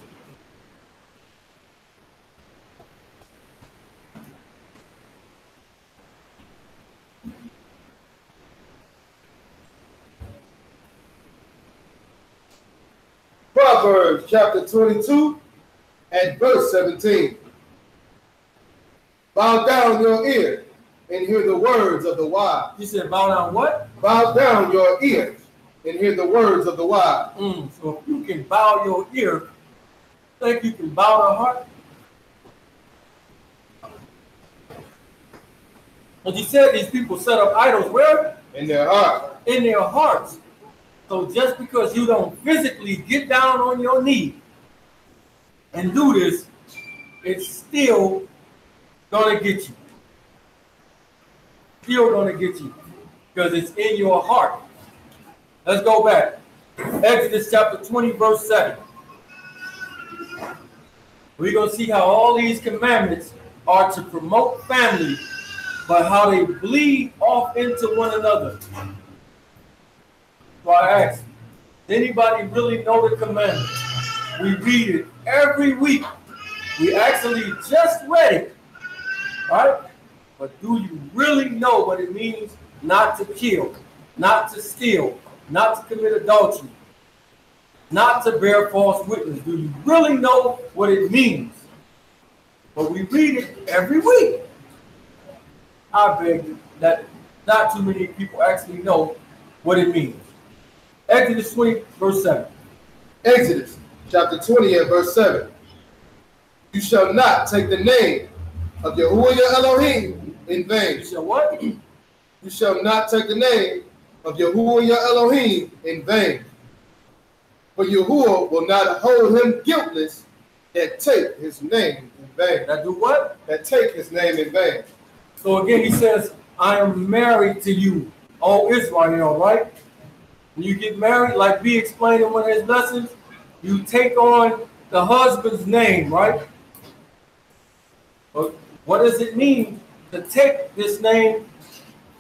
Speaker 1: Proverbs chapter 22 and verse 17. Bow down your ear and hear the words of the wise.
Speaker 4: You said bow down what?
Speaker 1: Bow down your ears and hear the words of the wise.
Speaker 4: So if you can bow your ear, think you can bow the heart? But you said these people set up idols where?
Speaker 1: In their heart.
Speaker 4: In their hearts. So just because you don't physically get down on your knee and do this, it's still gonna get you. Still gonna get you. Because it's in your heart. Let's go back. Exodus chapter 20, verse 7. We're gonna see how all these commandments are to promote family, but how they bleed off into one another. So I asked, does anybody really know the commandments? We read it every week. We actually just read it, right? But do you really know what it means not to kill, not to steal, not to commit adultery, not to bear false witness? Do you really know what it means? But we read it every week. I beg that not too many people actually know what it means. Exodus 20, verse 7.
Speaker 1: Exodus chapter 20 and verse 7. You shall not take the name of Yahuwah your Elohim in vain.
Speaker 4: You shall what?
Speaker 1: You shall not take the name of Yahuwah your Elohim in vain. For Yahuwah will not hold him guiltless that take his name in vain.
Speaker 4: That do what?
Speaker 1: That take his name in vain.
Speaker 4: So again, he says, I am married to you, O Israel, right? When you get married, like B explained in one of his lessons, you take on the husband's name, right? But what does it mean to take this name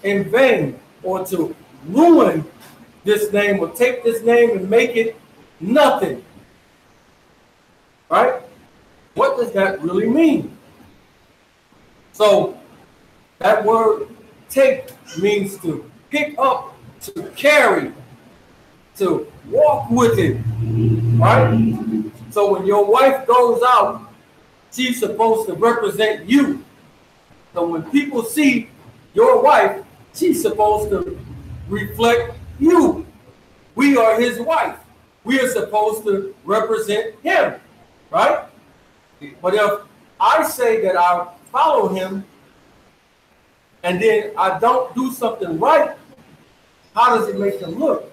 Speaker 4: in vain, or to ruin this name, or take this name and make it nothing? Right? What does that really mean? So that word take means to pick up, to carry, to walk with it, right? So when your wife goes out she's supposed to represent you. So when people see your wife, she's supposed to reflect you. We are his wife. We are supposed to represent him, right? But if I say that I follow him and then I don't do something right, how does it make them look?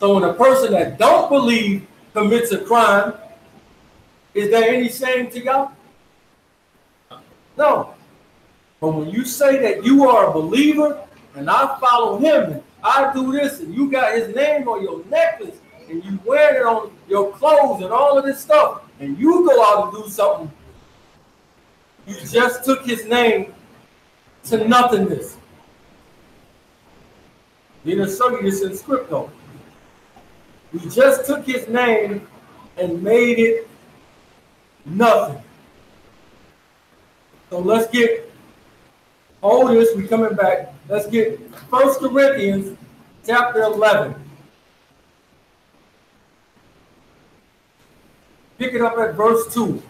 Speaker 4: So when a person that don't believe commits a crime, is there any shame to y'all? No. But when you say that you are a believer and I follow him and I do this and you got his name on your necklace and you wear it on your clothes and all of this stuff and you go out and do something, you just took his name to nothingness. Then I'll show you this in scripture. You just took his name and made it nothing. So let's get, hold this, we're coming back. Let's get 1 Corinthians chapter 11. Pick it up at verse 2.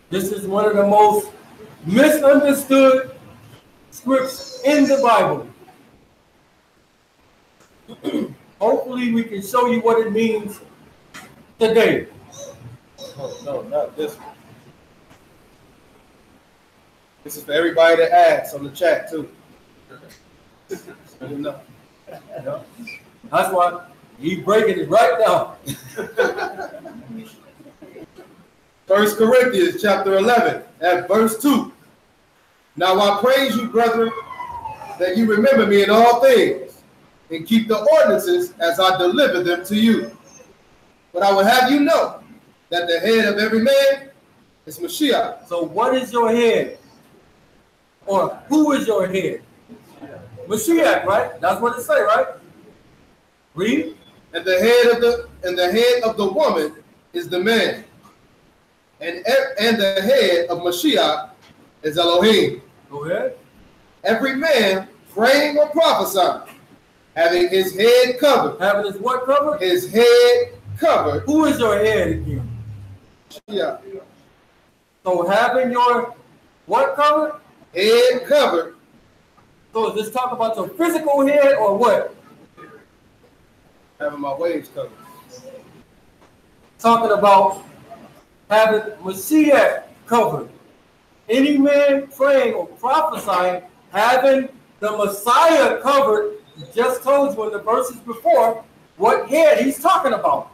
Speaker 4: This is one of the most misunderstood scripts in the Bible. Hopefully we can show you what it means today.
Speaker 3: Oh, no, not this one. This is for everybody that asks on the chat too.
Speaker 4: Yeah. That's why he's breaking it right now.
Speaker 3: 1 Corinthians chapter 11 at verse 2. Now I praise you, brethren, that you remember me in all things and keep the ordinances as I deliver them to you. But I will have you know that the head of every man is Mashiach.
Speaker 4: So what is your head? Or who is your head? Mashiach, right? That's what it say, right? Read.
Speaker 3: And the head of the woman is the man. And the head of Mashiach is Elohim.
Speaker 4: Go ahead.
Speaker 3: Every man praying or prophesying, having his head covered.
Speaker 4: Having his what covered?
Speaker 3: His head covered.
Speaker 4: Who is your head again?
Speaker 3: Yeah.
Speaker 4: So having your what covered?
Speaker 3: Head covered.
Speaker 4: So is this talk about your physical head or what?
Speaker 3: Having my waves covered.
Speaker 4: Talking about having Mashiach covered. Any man praying or prophesying, having the Messiah covered. Just told you in the verses before what head he's talking about.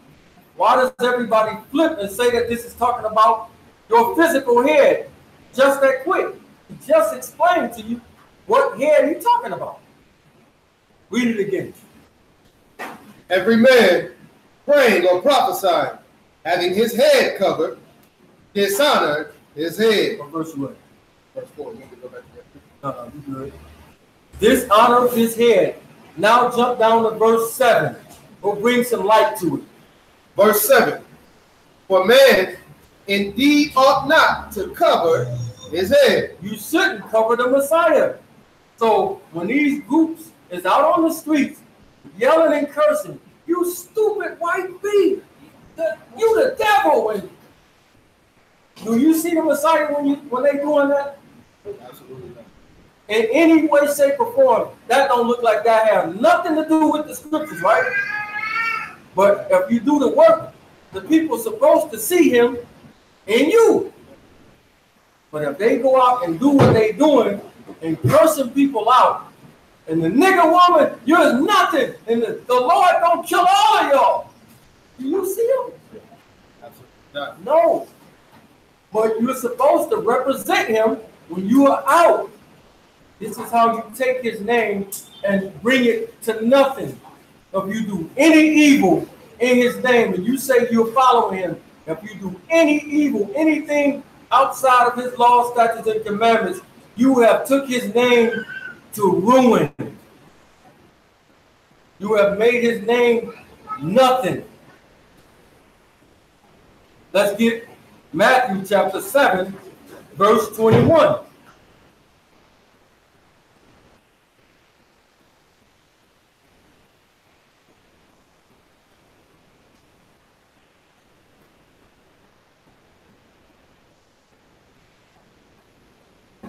Speaker 4: Why does everybody flip and say that this is talking about your physical head? Just that quick. He just explained to you what head he's talking about. Read it again.
Speaker 3: Every man praying or prophesying, having his head covered, dishonored his head.
Speaker 4: What verse what?
Speaker 3: Verse 4. Let me go back there.
Speaker 4: You good. Dishonor his head. Now jump down to verse 7. We'll bring some light to it.
Speaker 3: Verse 7. For man indeed ought not to cover his head.
Speaker 4: You shouldn't cover the Messiah. So when these groups is out on the streets yelling and cursing, you stupid white bee, you the devil. And do you see the Messiah when they doing that?
Speaker 3: Absolutely not.
Speaker 4: In any way, shape, or form, that don't look like that have nothing to do with the scriptures, right? But if you do the work, the people are supposed to see him in you. But if they go out and do what they doing and cursing people out, and the nigger woman, you're nothing, and the Lord gonna kill all of y'all. Do you see him?
Speaker 3: Absolutely not.
Speaker 4: No. But you're supposed to represent him when you are out. This is how you take his name and bring it to nothing. If you do any evil in his name and you say you're following him, if you do any evil, anything outside of his law, statutes, and commandments, you have took his name to ruin. You have made his name nothing. Let's get Matthew chapter 7, verse 21.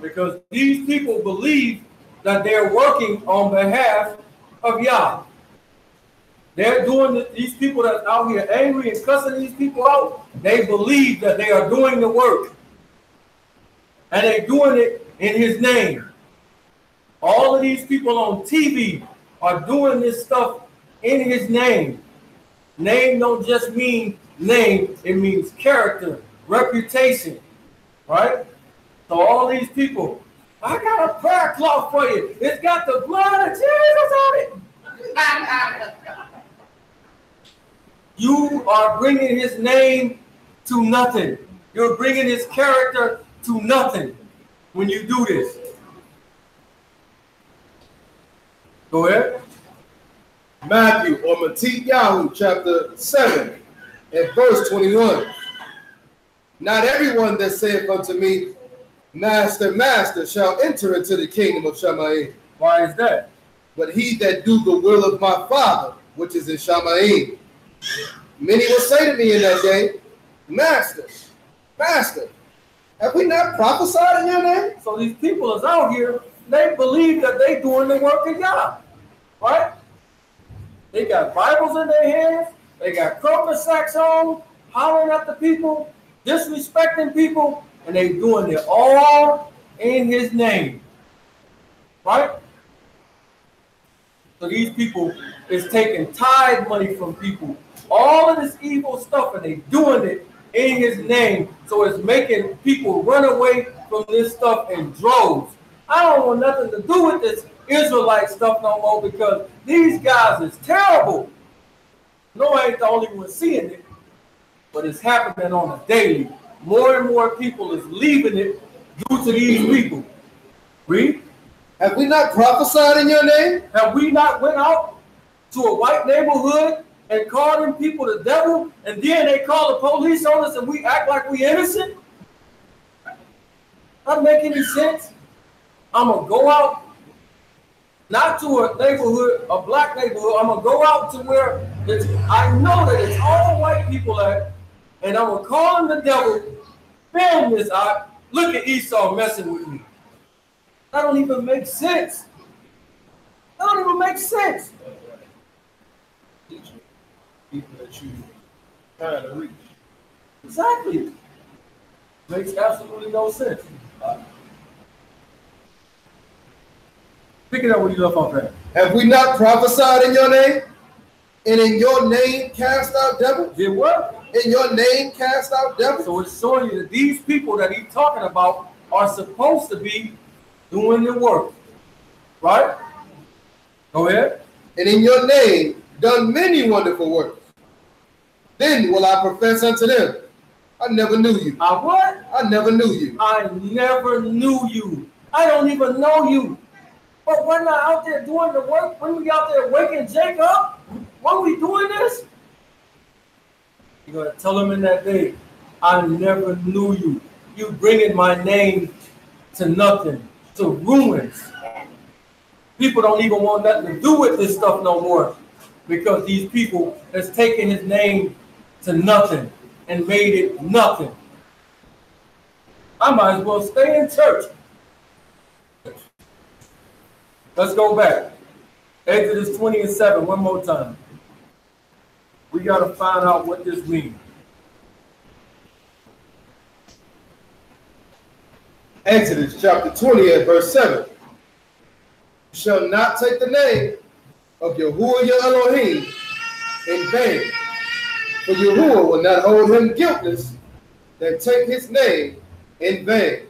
Speaker 4: Because these people believe that they're working on behalf of Yah. They're doing it, these people that's out here angry and cussing these people out, they believe that they are doing the work. And they're doing it in his name. All of these people on TV are doing this stuff in his name. Name don't just mean name, it means character, reputation, right? So all these people, I got a prayer cloth for you. It's got the blood of Jesus on it. You are bringing his name to nothing. You're bringing his character to nothing when you do this. Go ahead.
Speaker 3: Matthew or Matthew chapter 7 and verse 21. Not everyone that saith unto me, Master, Master, shall enter into the kingdom of Shamayim.
Speaker 4: Why is that?
Speaker 3: But he that do the will of my Father, which is in Shamayim. Many will say to me in that day, Master, Master, have we not prophesied in your name?
Speaker 4: So these people is out here, they believe that they doing the work of God, right? They got Bibles in their hands, they got crumper sacks on, hollering at the people, disrespecting people, and they doing it all in his name, right? So these people is taking tithe money from people, all of this evil stuff, and they doing it in his name. So it's making people run away from this stuff in droves. I don't want nothing to do with this Israelite stuff no more because these guys is terrible. No, I ain't the only one seeing it, but it's happening on a daily. More and more people is leaving it due to these people. Read.
Speaker 3: Have we not prophesied in your name?
Speaker 4: Have we not went out to a white neighborhood and called them people the devil, and then they call the police on us and we act like we innocent? Doesn't make any sense. I'm going to go out, not to a neighborhood, a black neighborhood. I'm going to go out to where I know that it's all white people at, and I'm going to call them the devil, film this out. Look at Esau messing with me. That don't even make sense. That don't even make sense.
Speaker 3: People that you trying to reach.
Speaker 4: Exactly. Makes absolutely no sense. Pick it up where you left off at.
Speaker 3: Have we not prophesied in your name? And in your name cast out devils?
Speaker 4: Did what?
Speaker 3: In your name cast out devils?
Speaker 4: So it's showing you that these people that he's talking about are supposed to be doing the work. Right? Go ahead.
Speaker 3: And in your name done many wonderful works. Then will I profess unto them, I never knew you.
Speaker 4: I what?
Speaker 3: I never knew you.
Speaker 4: I never knew you. I don't even know you. But we're not out there doing the work. When we out there waking Jake up, when we doing this, you're going to tell him in that day, I never knew you. You bringing my name to nothing, to ruins. People don't even want nothing to do with this stuff no more because these people has taken his name to nothing and made it nothing. I might as well stay in church. Let's go back. Exodus 20:7, one more time. We got to find out what this means.
Speaker 3: Exodus chapter 20 and verse 7. You shall not take the name of Yahuwah your Elohim in vain, for Yahuwah will not hold him guiltless that take his name in vain.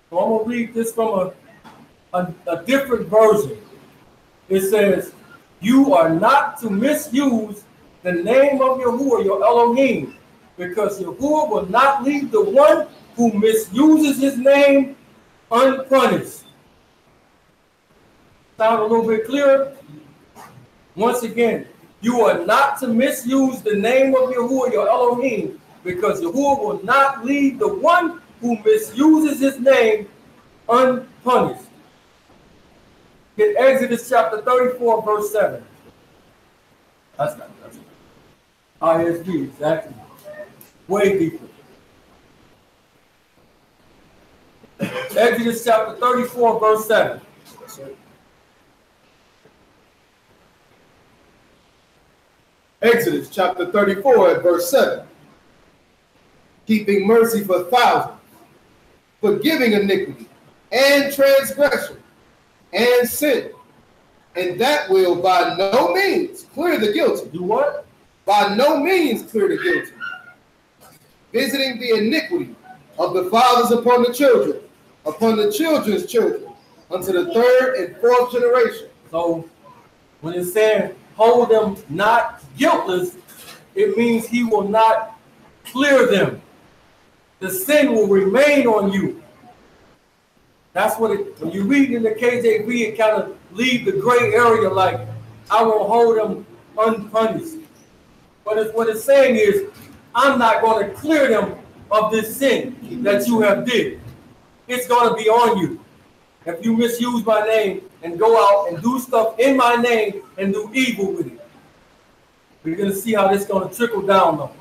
Speaker 4: So I'm going to read this from a different version. It says, you are not to misuse the name of Yahuwah, your Elohim, because Yahuwah will not leave the one who misuses his name unpunished. Sound a little bit clearer? Once again, you are not to misuse the name of Yahuwah, your Elohim, because Yahuwah will not leave the one who misuses his name unpunished. In Exodus chapter 34, verse 7. That's ISB, exactly. Way deeper. Exodus chapter 34, verse 7.
Speaker 3: Exodus chapter 34 at verse 7. Keeping mercy for thousands, forgiving iniquity and transgression and sin, and that will by no means clear the guilty.
Speaker 4: Do what?
Speaker 3: By no means clear the guilty. Visiting the iniquity of the fathers upon the children, upon the children's children, unto the third and fourth generation.
Speaker 4: So when it's saying hold them not guiltless, it means he will not clear them. The sin will remain on you. That's what it, when you read in the KJV, it kind of leaves the gray area like, I will hold them unpunished. But what it's saying is, I'm not going to clear them of this sin that you have did. It's going to be on you. If you misuse my name and go out and do stuff in my name and do evil with it. We're going to see how this is going to trickle down though.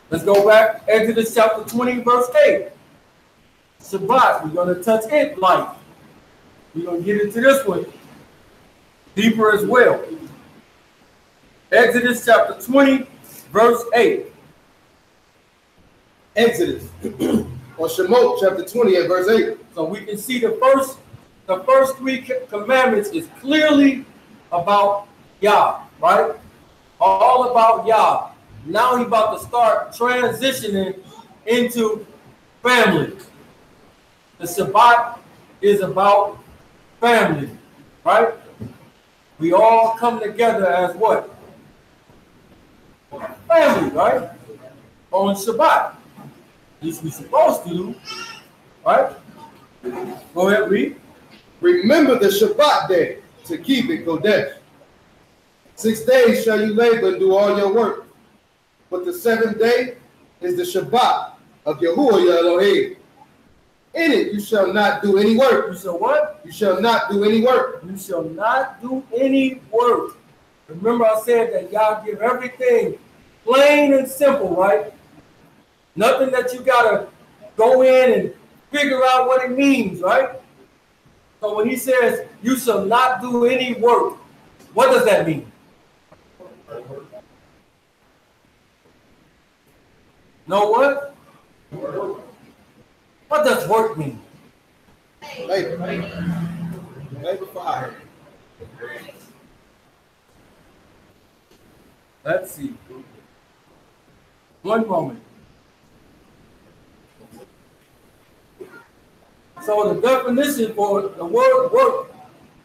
Speaker 4: Let's go back, Exodus chapter 20, verse 8. Shabbat, we're going to touch it light. We're going to get into this one deeper as well. Exodus chapter 20, verse 8.
Speaker 3: Exodus, or Shemot chapter 20 at verse 8.
Speaker 4: So we can see the first three commandments is clearly about Yah, right? All about Yah. Now he's about to start transitioning into family. The Shabbat is about family, right? We all come together as what? Family, right? On Shabbat. At least we're supposed to do, right? Go ahead, read.
Speaker 3: Remember the Shabbat day to keep it Kodesh. 6 days shall you labor and do all your work. But the seventh day is the Shabbat of Yahuwah your Elohim. In it you shall not do any work.
Speaker 4: You shall what?
Speaker 3: You shall not do any work.
Speaker 4: You shall not do any work. Remember I said that y'all give everything plain and simple, right? Nothing that you gotta go in and figure out what it means, right? So when he says you shall not do any work, what does that mean? Know what? What does work mean?
Speaker 3: Labor. Labor for hire.
Speaker 4: Let's see. One moment. So the definition for the word work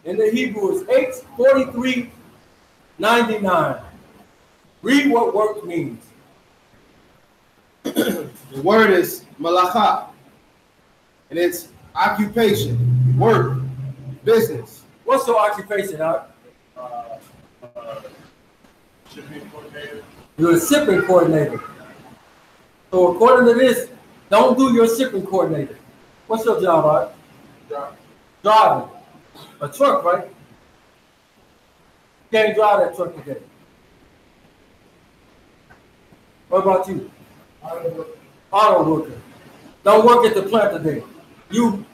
Speaker 4: in the Hebrew is 8:43:99. Read what work means.
Speaker 3: The word is malacha, and it's occupation, work, business.
Speaker 4: What's your occupation, Art?
Speaker 2: Shipping coordinator.
Speaker 4: You're a shipping coordinator. So according to this, don't do your shipping coordinator. What's your job, Art? Driving. A truck, right? Can't drive that truck today. What about you? Auto worker. Don't work at the plant today. You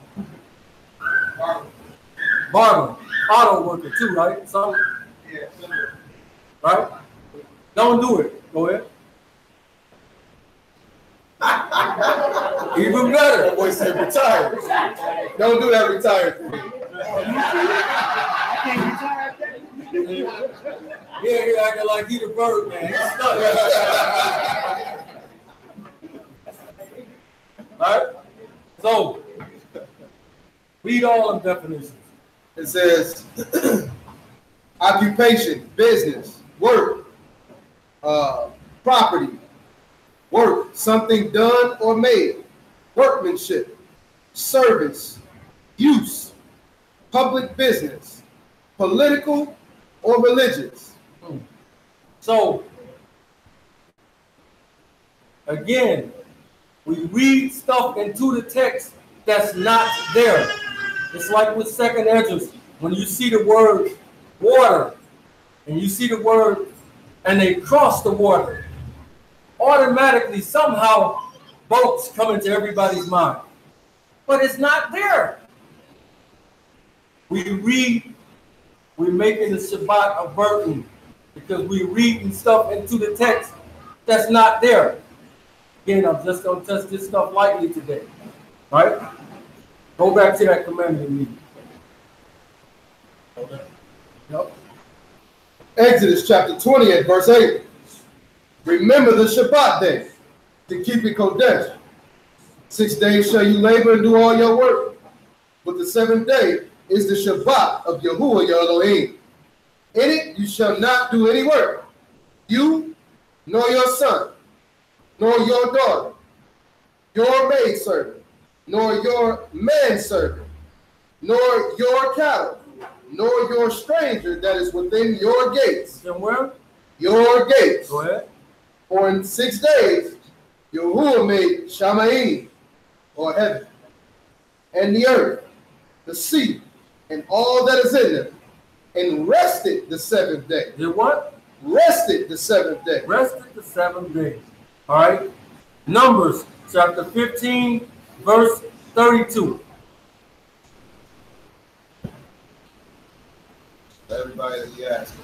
Speaker 4: barber. Auto worker too, right? So, right? Don't do it. Go ahead. Even better.
Speaker 3: That boy said retire. Don't do that retired thing.
Speaker 4: Yeah, he acting like he the bird, man. He's stuck. Right? So, read all the definitions.
Speaker 3: It says occupation, business, work, property, work, something done or made, workmanship, service, use, public business, political or religious.
Speaker 4: So, again, we read stuff into the text that's not there. It's like with second Esdras, when you see the word water, and you see the word, and they cross the water, automatically, somehow, boats come into everybody's mind. but it's not there. We read, we're making the Shabbat a burden because we're reading stuff into the text that's not there. Again, I'm just going to touch this stuff lightly today, right? Go back to that commandment meeting.
Speaker 1: Yep. Exodus chapter 20 at verse 8. Remember the Shabbat day to keep it Kodesh. 6 days shall you labor and do all your work, but the seventh day is the Shabbat of Yahuwah your Elohim. In it you shall not do any work, you, nor your son, nor your daughter, your maidservant, nor your manservant, nor your cattle, nor your stranger that is within your gates.
Speaker 4: Somewhere?
Speaker 1: Your gates.
Speaker 4: Go ahead.
Speaker 1: For in 6 days Yahuwah made Shamayim, or heaven, and the earth, the sea, and all that is in them, and rested the seventh day.
Speaker 4: Did what?
Speaker 1: Rested the seventh day.
Speaker 4: Rested the seventh day. All right. Numbers chapter 15, verse 32.
Speaker 1: Everybody that you ask.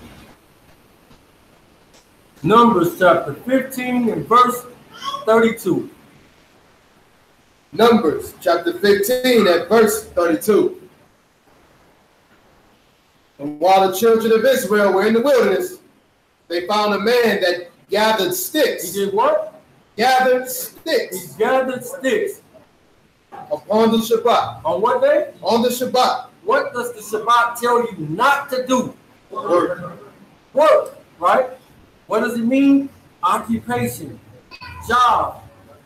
Speaker 4: Numbers chapter 15 and verse 32.
Speaker 1: Numbers chapter 15 at verse 32. And while the children of Israel were in the wilderness, they found a man that gathered sticks.
Speaker 4: He did what?
Speaker 1: Gathered sticks.
Speaker 4: He gathered sticks.
Speaker 1: Upon the Shabbat.
Speaker 4: On what day?
Speaker 1: On the Shabbat.
Speaker 4: What does the Shabbat tell you not to do?
Speaker 1: Work.
Speaker 4: Work, right? What does it mean? Occupation, job,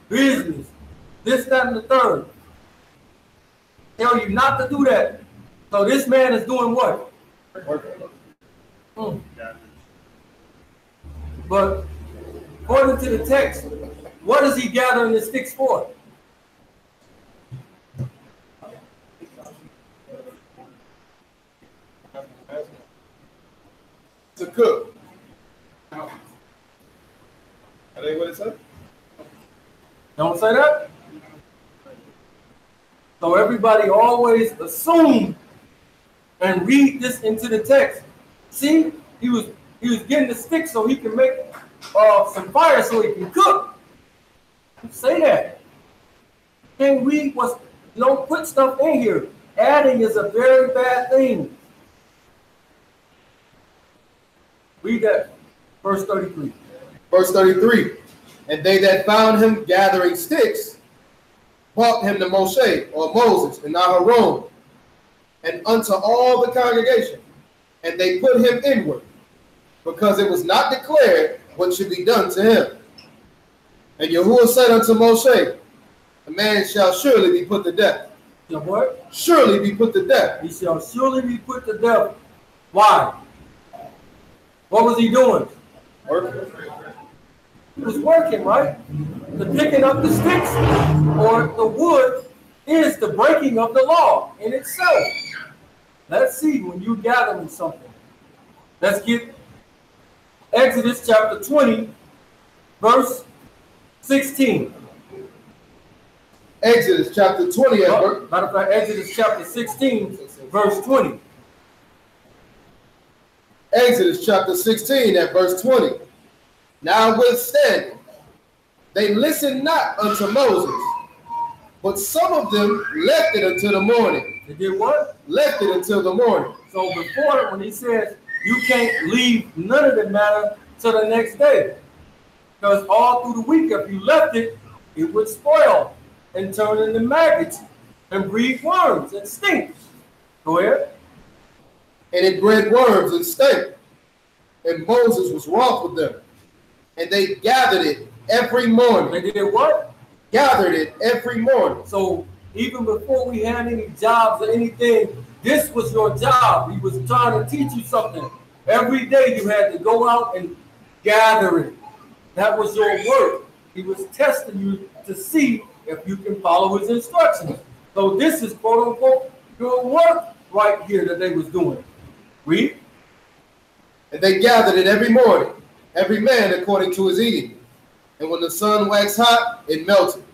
Speaker 4: business, this, that, and the third. Tell you not to do that. So this man is doing what? But according to the text, what is he gathering the sticks for?
Speaker 1: To cook. Are they what it said?
Speaker 4: Don't say that. So everybody always assume and read this into the text. See, he was getting the stick so he can make some fire so he can cook. Say that. Can't read what's, don't put stuff in here. Adding is a very bad thing. Read that, verse 33.
Speaker 1: Verse 33. And they that found him gathering sticks brought him to Moshe, or Moses, and Aharon, and unto all the congregation. And they put him inward, because it was not declared what should be done to him. And Yahuwah said unto Moshe, the man shall surely be put to death.
Speaker 4: The what?
Speaker 1: Surely be put to death.
Speaker 4: He shall surely be put to death. Why? What was he doing?
Speaker 1: Working.
Speaker 4: He was working, right? The picking up the sticks or the wood is the breaking of the law in itself. Let's see when you gathering something. Let's get Exodus chapter 20, verse 16.
Speaker 1: Exodus chapter 20.
Speaker 4: Matter of fact, Exodus chapter 16, verse 20.
Speaker 1: Exodus chapter 16 at verse 20. Notwithstanding, they listened not unto Moses, but some of them left it until the morning.
Speaker 4: They did what?
Speaker 1: Left it until the morning.
Speaker 4: So before, when he says you can't leave none of the matter till the next day, because all through the week, if you left it, it would spoil and turn into maggots and breed worms and stink. Go ahead.
Speaker 1: And it bred worms and stank. And Moses was wroth with them. And they gathered it every morning.
Speaker 4: They did what?
Speaker 1: Gathered it every morning.
Speaker 4: So even before we had any jobs or anything, this was your job. He was trying to teach you something. Every day you had to go out and gather it. That was your work. He was testing you to see if you can follow his instructions. So this is quote unquote your work right here that they was doing. Read.
Speaker 1: And they gathered it every morning, every man according to his eating. And when the sun waxed hot, it melted.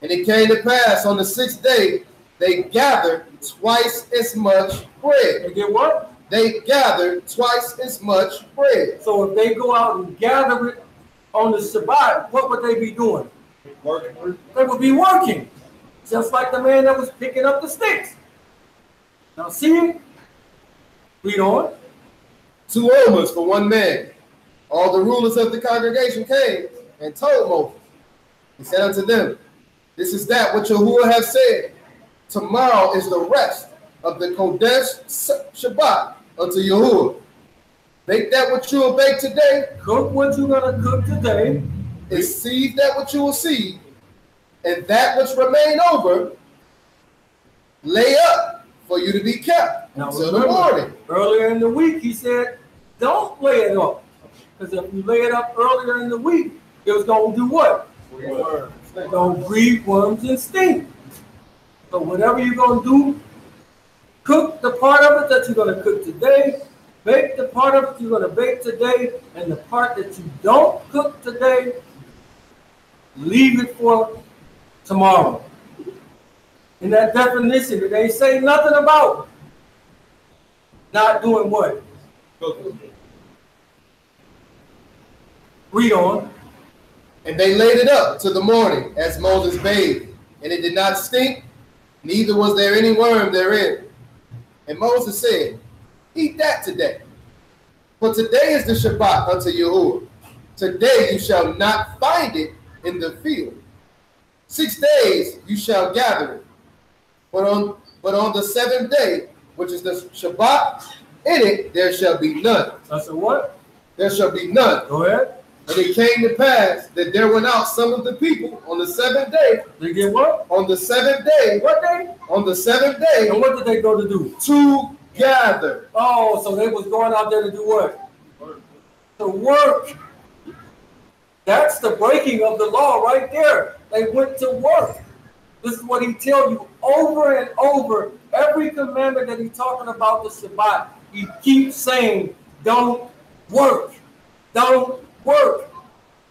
Speaker 1: And it came to pass on the 6th day, they gathered twice as much bread.
Speaker 4: They did what?
Speaker 1: They gathered twice as much bread.
Speaker 4: So if they go out and gather it on the Shabbat, what would they be doing?
Speaker 3: Working.
Speaker 4: They would be working. Just like the man that was picking up the sticks. Now see? Read on.
Speaker 1: 2 omers for 1 man. All the rulers of the congregation came and told Moses. He said unto them, this is that which Yahuwah hath said. Tomorrow is the rest of the Kodesh Shabbat unto Yahuwah. Bake that which you will bake today.
Speaker 4: Cook what you're going to cook today.
Speaker 1: And seethe that which you will seethe. And that which remain over, lay up for you to be kept
Speaker 4: Now,
Speaker 1: until the morning.
Speaker 4: Earlier in the week, he said, don't lay it up. Because if you lay it up earlier in the week, it was going to do what? It's going to breed worms and stink. So whatever you're going to do, cook the part of it that you're going to cook today, bake the part of it you're going to bake today, and the part that you don't cook today, leave it for tomorrow. In that definition, they say nothing about not doing what? Read on.
Speaker 1: And they laid it up to the morning, as Moses bade, and it did not stink, neither was there any worm therein. And Moses said, eat that today. For today is the Shabbat unto Yahuwah. Today you shall not find it in the field. 6 days you shall gather it. But on the 7th day, which is the Shabbat, in it there shall be none.
Speaker 4: That's a what?
Speaker 1: There shall be none.
Speaker 4: Go ahead.
Speaker 1: And it came to pass that there went out some of the people on the 7th day.
Speaker 4: They did what?
Speaker 1: On the 7th day.
Speaker 4: What day?
Speaker 1: On the 7th day.
Speaker 4: And what did they go to do?
Speaker 1: To gather.
Speaker 4: Oh, so they was going out there to do what? To work. That's the breaking of the law right there. They went to work. This is what he tells you over and over. Every commandment that he's talking about the Shabbat, he keeps saying, don't work. Don't work.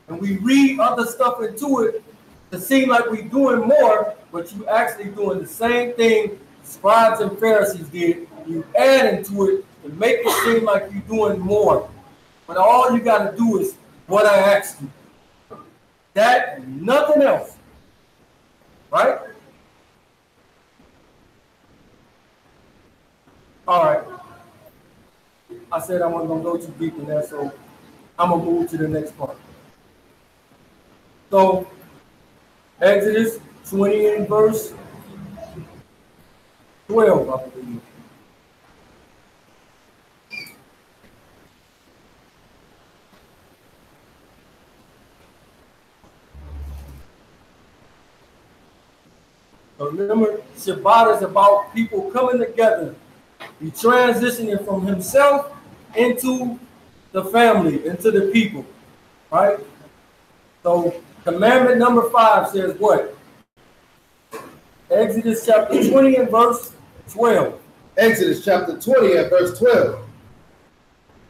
Speaker 4: And we read other stuff into it to seem like we're doing more, but you actually doing the same thing scribes and Pharisees did. You add into it to make it seem like you're doing more. But all you got to do is what I asked you. That and nothing else. Right? All right. I said I wasn't going to go too deep in that, so I'm going to move to the next part. So, Exodus 20 and verse 12, I believe. So remember, Shabbat is about people coming together. He transitioning from himself into the family, into the people, right? So commandment number 5 says what? Exodus chapter 20 and verse 12.
Speaker 1: Exodus chapter 20 and verse 12.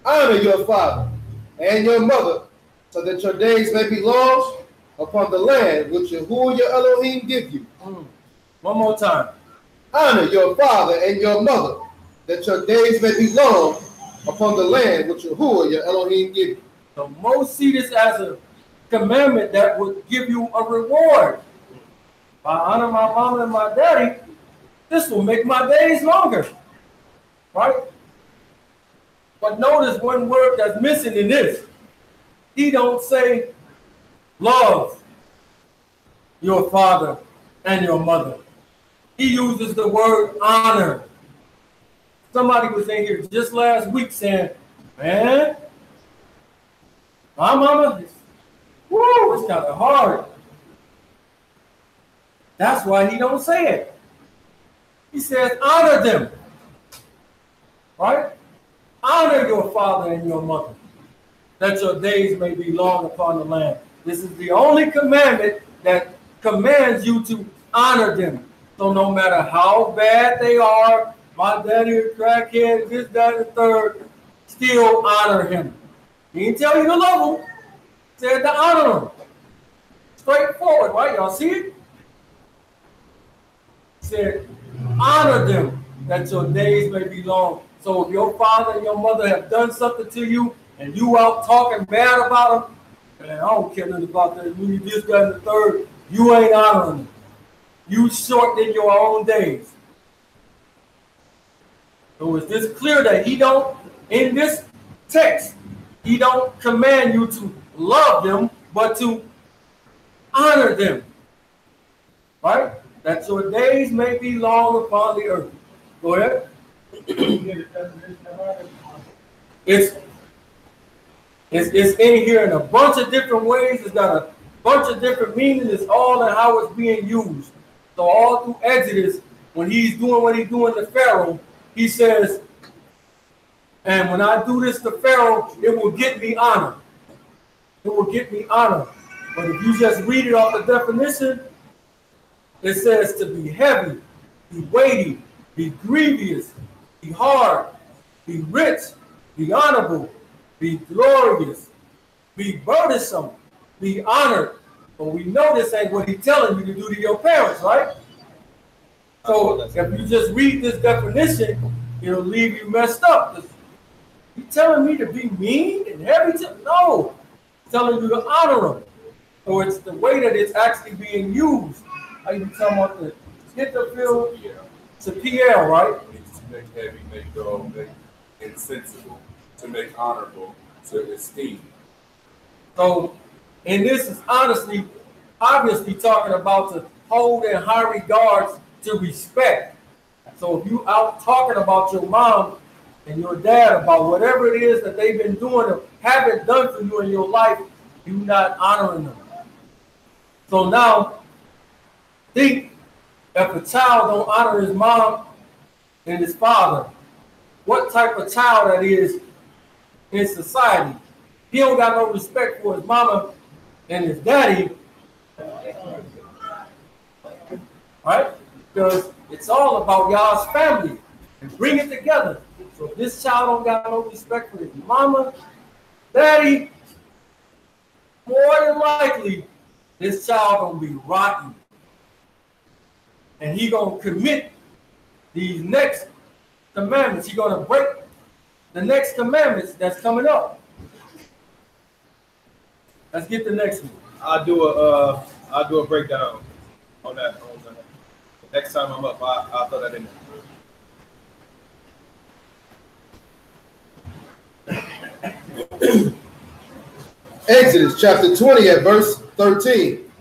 Speaker 1: Honor your father and your mother, so that your days may be long upon the land which Yahuwah your Elohim give you.
Speaker 4: One more time.
Speaker 1: Honor your father and your mother, that your days may be long upon the land which Yahuwah your Elohim give you.
Speaker 4: So most see this as a commandment that would give you a reward. If I honor my mom and my daddy, this will make my days longer. Right? But notice one word that's missing in this. He don't say love your father and your mother. He uses the word honor. Somebody was in here just last week saying, man, my mama, woo, it's kind of hard. That's why he don't say it. He says, honor them. Right? Honor your father and your mother, that your days may be long upon the land. This is the only commandment that commands you to honor them. So no matter how bad they are, my daddy is crackhead, this, that, and the third, still honor him. He didn't tell you to love him. He said to honor him. Straightforward, right? Y'all see it? said, honor them that your days may be long. So if your father and your mother have done something to you and you out talking bad about them, man, I don't care nothing about that. You this, that, and the third, you ain't honoring them. You shortening your own days. So is this clear that he don't, in this text, he don't command you to love them, but to honor them, right? That your days may be long upon the earth. Go ahead. It's in here in a bunch of different ways. It's got a bunch of different meanings. It's all in how it's being used. So all through Exodus, when he's doing what he's doing to Pharaoh, he says, and when I do this to Pharaoh, it will get me honor. It will get me honor. But if you just read it off the definition, it says to be heavy, be weighty, be grievous, be hard, be rich, be honorable, be glorious, be burdensome, be honored. But we know this ain't what he's telling you to do to your parents, right? So if you just read this definition, it'll leave you messed up. You telling me to be mean and heavy? No, it's telling you to honor them. So it's the way that it's actually being used. How you talking about the hit the field? It's a PL, right?
Speaker 2: It's to make heavy, make dull, make insensible, to make honorable, to esteem.
Speaker 4: So, and this is obviously talking about to hold in high regards, to respect. So if you out talking about your mom and your dad about whatever it is that they've been doing or haven't done for you in your life, you're not honoring them. So now, think if a child don't honor his mom and his father, what type of child that is in society. He don't got no respect for his mama and his daddy, right? Because it's all about y'all's family and bring it together. So if this child don't got no respect for his mama, daddy, more than likely, this child gonna be rotten. And he gonna commit these next commandments. He gonna break the next commandments that's coming up. Let's get the next one.
Speaker 3: I'll do a breakdown on that. Next time I'm up, I'll throw that in
Speaker 1: there. Exodus chapter 20 at verse 13.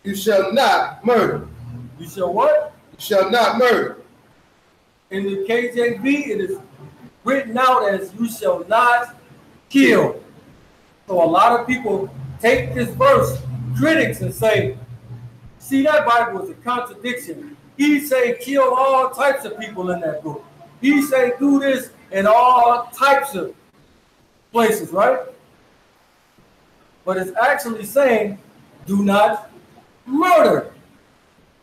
Speaker 1: You shall not murder.
Speaker 4: You shall what?
Speaker 1: You shall not murder.
Speaker 4: In the KJV, it is written out as you shall not kill. So a lot of people take this verse, critics, and say, see, that Bible is a contradiction. He say kill all types of people in that book. He say do this in all types of places, right? But it's actually saying do not murder.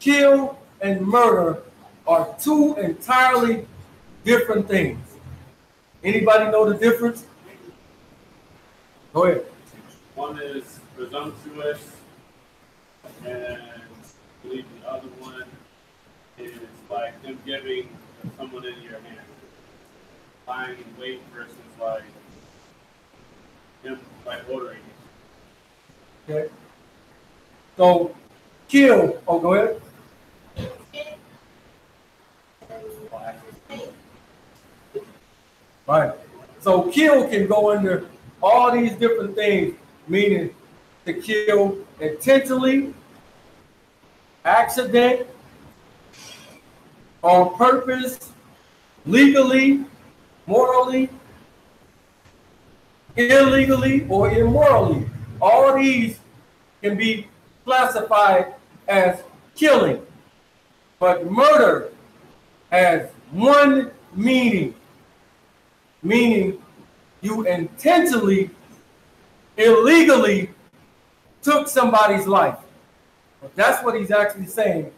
Speaker 4: Kill and murder are two entirely different things. Anybody know the difference? Go ahead.
Speaker 6: One is presumptuous, and I believe the other one is like them giving someone in your hand. Lying in wait versus like him like ordering it.
Speaker 4: Okay. So kill. Oh, go ahead. Right. So kill can go under all these different things, meaning to kill intentionally, accident, on purpose, legally, morally, illegally, or immorally. All these can be classified as killing. But murder has one meaning, meaning you intentionally, illegally took somebody's life. But that's what he's actually saying.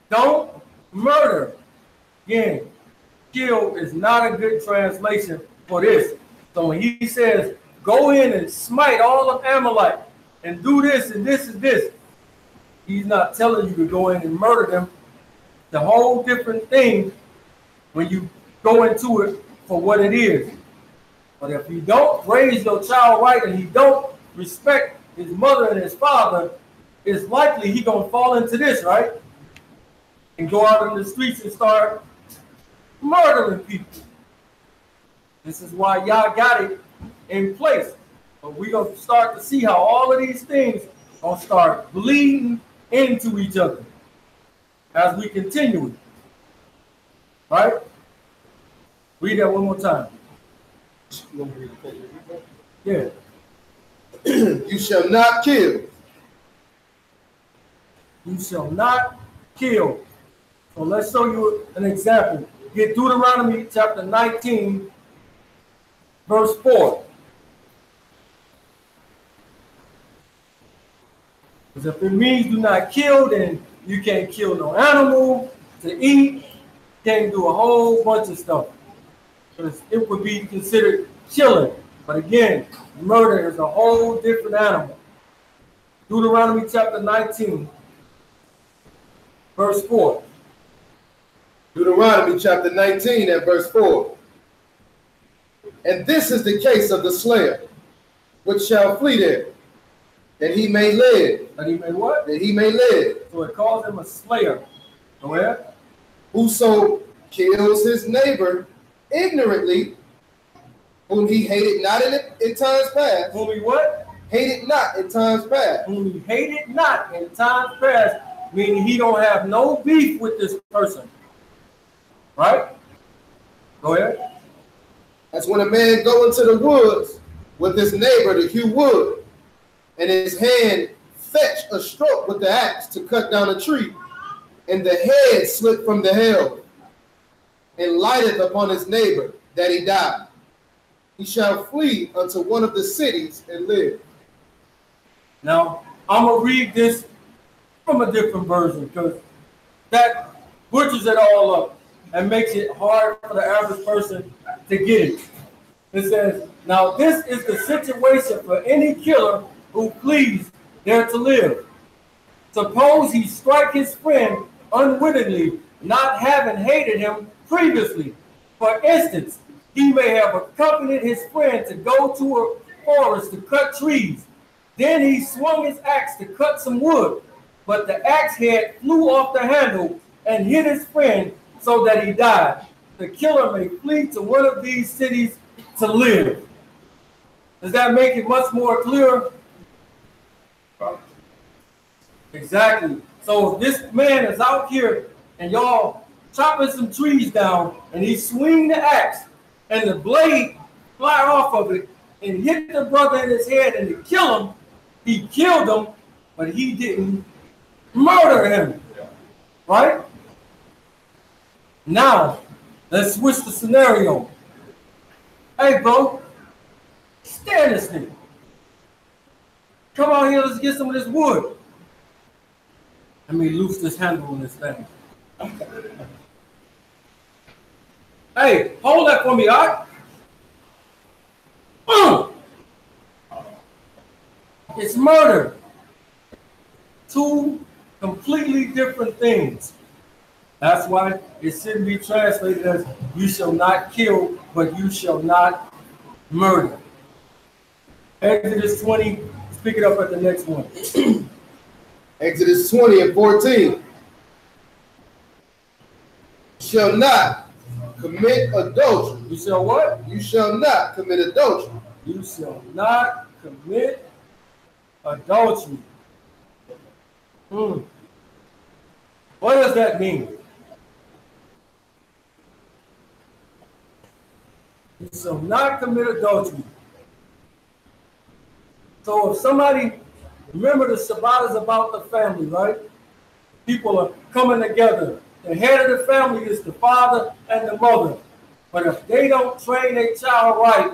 Speaker 4: Don't murder. Again, kill is not a good translation for this. So when he says, go in and smite all of Amalek and do this and this and this, he's not telling you to go in and murder them. the whole different thing when you go into it for what it is. But if you don't raise your child right and he don't respect his mother and his father, it's likely he gonna fall into this, right? And go out in the streets and start murdering people. This is why y'all got it in place. But we're gonna start to see how all of these things gonna start bleeding into each other as we continue it. Right? Read that one more time. Yeah.
Speaker 1: You shall not kill.
Speaker 4: You shall not kill. So let's show you an example. Get Deuteronomy chapter 19, verse 4. Because if it means do not kill, then you can't kill no animal to eat. Can't do a whole bunch of stuff. Because it would be considered killing. But again, murder is a whole different animal. Deuteronomy chapter 19, verse 4.
Speaker 1: Deuteronomy chapter 19 and verse 4. And this is the case of the slayer, which shall flee there, that he may live.
Speaker 4: That he may what?
Speaker 1: That he may live.
Speaker 4: So it calls him a slayer. Go ahead.
Speaker 1: Whoso kills his neighbor ignorantly, whom he hated not in times past.
Speaker 4: Whom he what?
Speaker 1: Hated not in times past.
Speaker 4: Whom he hated not in times past, meaning he don't have no beef with this person. Right? Go ahead.
Speaker 1: That's when a man go into the woods with his neighbor to hew wood, and his hand fetch a stroke with the axe to cut down a tree, and the head slipped from the helve, and lighteth upon his neighbor, that he die. He shall flee unto one of the cities and live.
Speaker 4: Now, I'm going to read this from a different version because that butchers it all up and makes it hard for the average person to get it. It says, now this is the situation for any killer who flees there to live. Suppose he strike his friend unwittingly, not having hated him previously. For instance, he may have accompanied his friend to go to a forest to cut trees. Then he swung his axe to cut some wood, but the axe head flew off the handle and hit his friend so that he died. The killer may flee to one of these cities to live. Does that make it much more clear? Exactly. So if this man is out here and y'all chopping some trees down and he swing the axe and the blade fly off of it and hit the brother in his head and to kill him, he killed him, but he didn't murder him. Right? Now, let's switch the scenario. Hey, bro, stand this thing. Come out here, let's get some of this wood. Let me loose this handle on this thing. Hey, hold that for me, all right? It's murder. Two completely different things. That's why it shouldn't be translated as you shall not kill, but you shall not murder. Exodus 20, let's pick it up at the next one.
Speaker 1: Exodus 20 and 14. Shall not commit adultery.
Speaker 4: You shall what?
Speaker 1: You shall not commit adultery.
Speaker 4: You shall not commit adultery. What does that mean? You shall not commit adultery. So if somebody, remember the Sabbath is about the family, right? People are coming together. The head of the family is the father and the mother. But if they don't train a child right,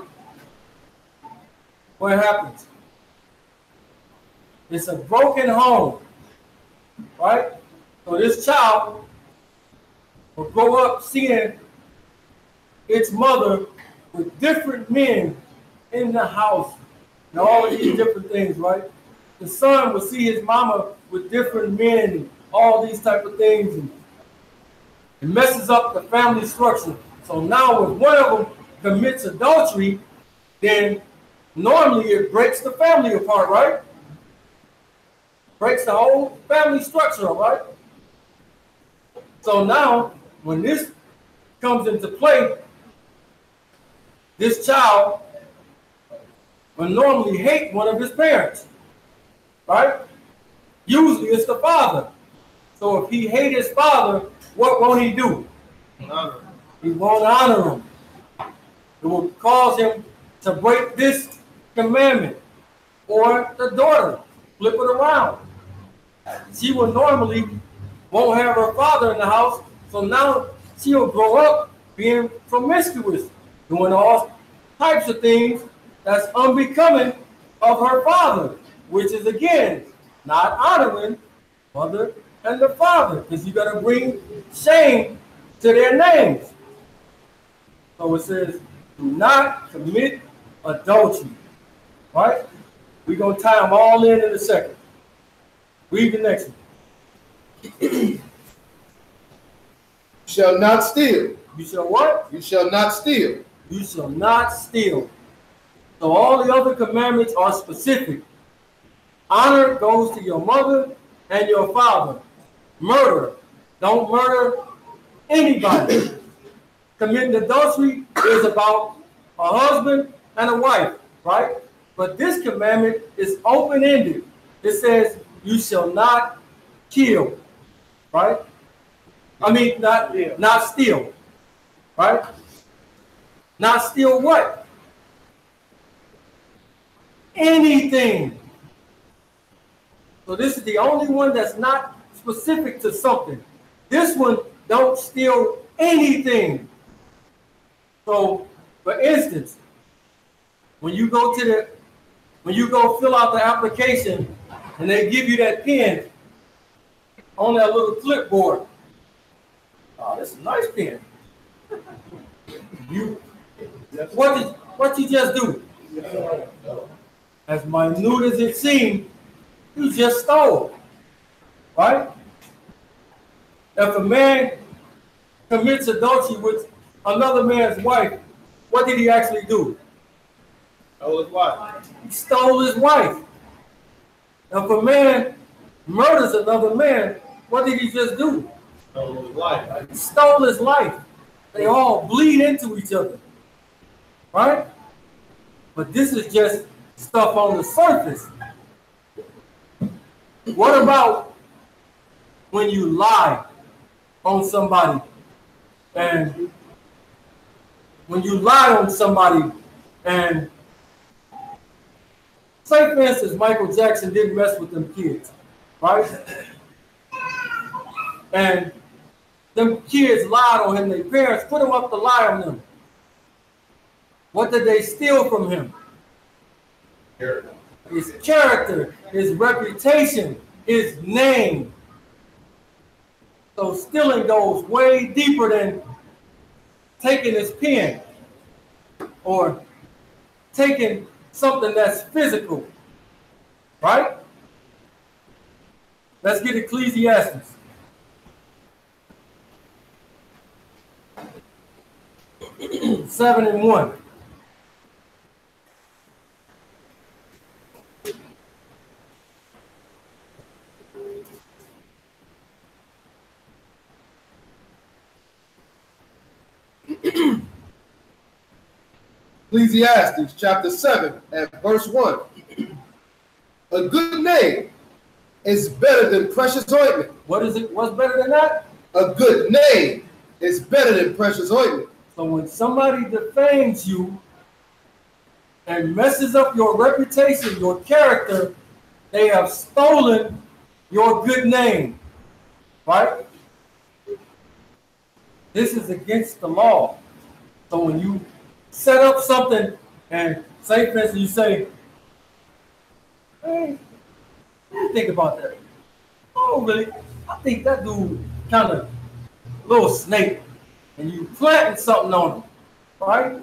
Speaker 4: what happens? It's a broken home, right? So this child will grow up seeing its mother with different men in the house and all of these different things, right? The son will see his mama with different men and all these type of things. And It messes up the family structure. So now if one of them commits adultery, then normally it breaks the family apart, right? Breaks the whole family structure, right? So now, when this comes into play, this child will normally hate one of his parents, right? Usually it's the father. So if he hates his father, what won't he do? He won't honor him. It will cause him to break this commandment. Or the daughter, flip it around. She will normally won't have her father in the house, so now she'll grow up being promiscuous, doing all types of things that's unbecoming of her father, which is again not honoring mother and the father, because you're going to bring shame to their names. So it says, do not commit adultery. Right? We're going to tie them all in a second. Read the next one.
Speaker 1: Shall not steal.
Speaker 4: You shall what?
Speaker 1: You shall not steal.
Speaker 4: You shall not steal. So all the other commandments are specific. Honor goes to your mother and your father. Murder. Don't murder anybody. Committing adultery is about a husband and a wife, right? But this commandment is open-ended. It says, you shall not kill, right? I mean, not steal, right? Not steal what? Anything. So this is the only one that's not specific to something. This one don't steal anything. So, for instance, when you go fill out the application and they give you that pen on that little clipboard. Oh, that's a nice pen. What you just do? As minute as it seemed, you just stole. Right? If a man commits adultery with another man's wife, what did he actually do?
Speaker 3: Stole his wife.
Speaker 4: He stole his wife. If a man murders another man, what did he just do?
Speaker 3: Stole his life.
Speaker 4: He stole his life. They all bleed into each other. Right? But this is just stuff on the surface. What about when you lie on somebody? And when you lie on somebody and say, for instance, Michael Jackson didn't mess with them kids, right? And them kids lied on him. Their parents put him up to lie on them. What did they steal from him? His character, his reputation, his name. So stealing goes way deeper than taking his pen or taking something that's physical, right? Let's get Ecclesiastes. Seven and 1.
Speaker 1: Ecclesiastes chapter 7 and verse 1. A good name is better than precious ointment.
Speaker 4: What is it? What's better than that?
Speaker 1: A good name is better than precious ointment.
Speaker 4: So when somebody defames you and messes up your reputation, your character, they have stolen your good name, right? This is against the law. So when you set up something and say, for instance, you say, hey, what do you think about that? Oh, really? I think that dude kind of a little snake. And you planting something on him, right?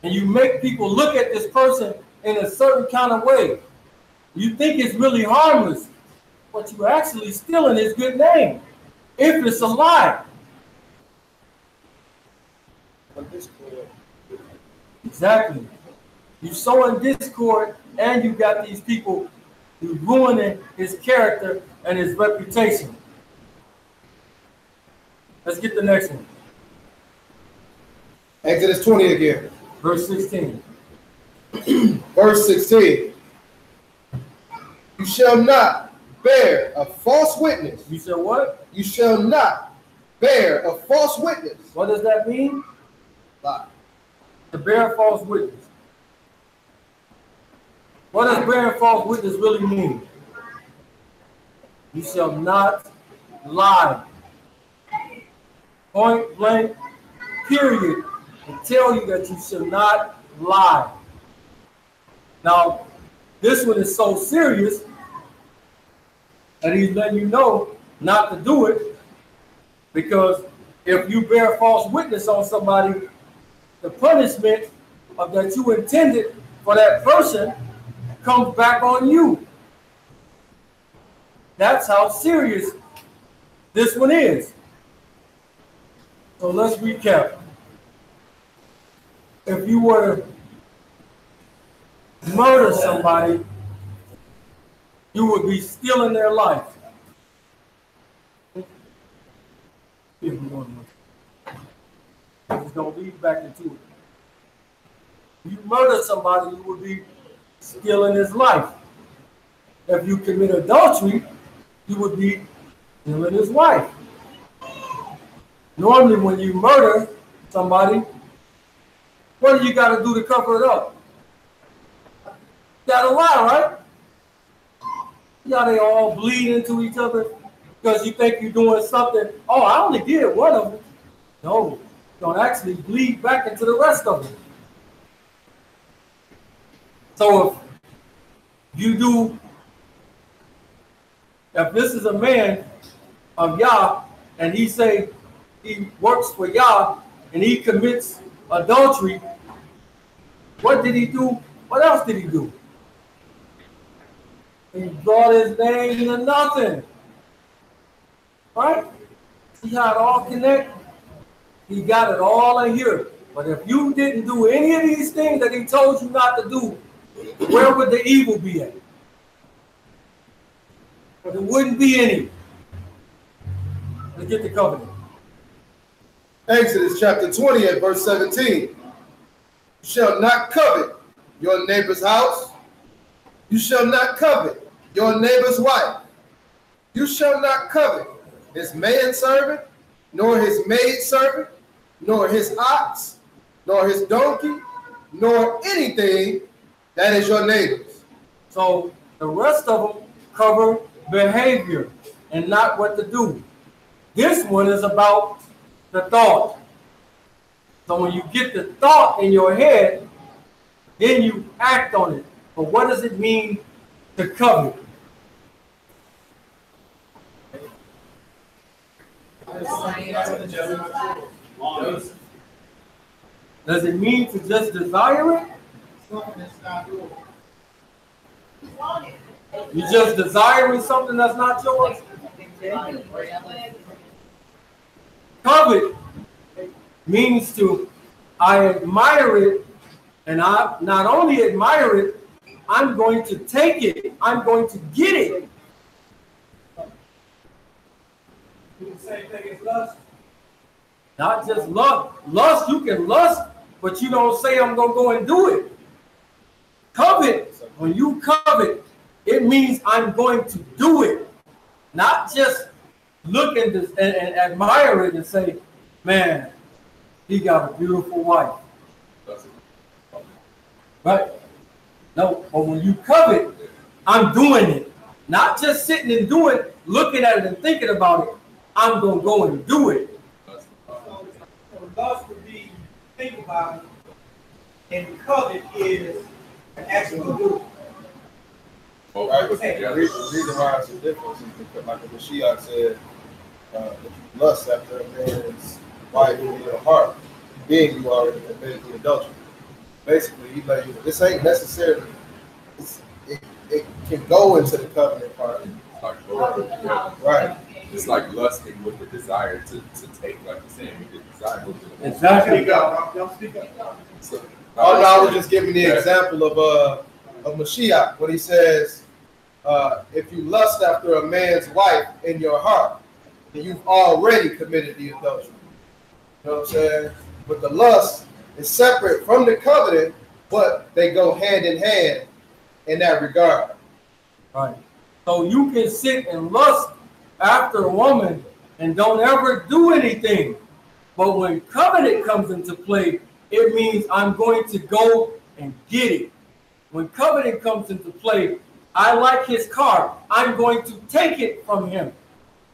Speaker 4: And you make people look at this person in a certain kind of way. You think it's really harmless, but you're actually stealing his good name. If it's a lie, Exactly. You sowing discord, and you got these people who ruining his character and his reputation. Let's get the next one.
Speaker 3: Exodus 20 again.
Speaker 4: Verse 16.
Speaker 3: Verse 16. You shall not bear a false witness.
Speaker 4: You said what?
Speaker 3: You shall not bear a false witness.
Speaker 4: What does that mean?
Speaker 3: Lie.
Speaker 4: To bear false witness. What does bearing false witness really mean? You shall not lie. Point blank, period. And tell you that you shall not lie. Now, this one is so serious that he's letting you know not to do it, because if you bear false witness on somebody, the punishment of that you intended for that person comes back on you. That's how serious this one is. So let's recap. If you were to murder somebody, you would be stealing their life. We're just going to lead back into it. If you murder somebody, you would be stealing his life. If you commit adultery, you would be stealing his wife. Normally, when you murder somebody, what do you got to do to cover it up? You got to lie, right? Yeah, they all bleed into each other because you think you're doing something. Oh, I only did one of them. No, don't actually bleed back into the rest of them. So if this is a man of Yah and he say he works for Yah and he commits adultery, what did he do? What else did he do? He brought his name to nothing. Right? See how it all connects? He got it all in here. But if you didn't do any of these things that he told you not to do, where would the evil be at? There wouldn't be any. Let's get the covenant.
Speaker 3: Exodus chapter 20 at verse 17. You shall not covet your neighbor's house. You shall not covet your neighbor's wife. You shall not covet his manservant, nor his maidservant, nor his ox, nor his donkey, nor anything that is your neighbor's.
Speaker 4: So the rest of them cover behavior and not what to do. This one is about the thought. So when you get the thought in your head, then you act on it. But what does it mean to covet? Does it mean to just desire it? You just desiring something that's not yours? Covet means I admire it, and I not only admire it, I'm going to take it. I'm going to get it. The same thing as lust. Not just lust. Lust, you can lust, but you don't say I'm going to go and do it. Covet, when you covet, it means I'm going to do it. Not just look and admire it and say, man, he got a beautiful wife. Right? No, but when you covet, I'm doing it. Not just sitting and doing it, looking at it and thinking about it. I'm going to go and do it.
Speaker 7: So lust would be think about it, and covet is an actual do.
Speaker 3: Right? The reason why it's a difference is because, like the Mashiach said, if you lust after a man's wife in your heart, then you already committed the adultery. Basically, he let you. This ain't necessarily. It can go into the covenant part, right?
Speaker 2: It's like lusting with the desire to take, like you're saying, with the desire.
Speaker 4: Exactly.
Speaker 7: Speak up. Don't speak up.
Speaker 2: So,
Speaker 3: Oh no, I was just giving the example of Mashiach when he says, if you lust after a man's wife in your heart, then you've already committed the adultery. You know what I'm saying? But the lust is separate from the covenant, but they go hand in hand in that regard.
Speaker 4: Right. So you can sit and lust after a woman and don't ever do anything. But when covenant comes into play, it means I'm going to go and get it. When covenant comes into play, I like his car. I'm going to take it from him.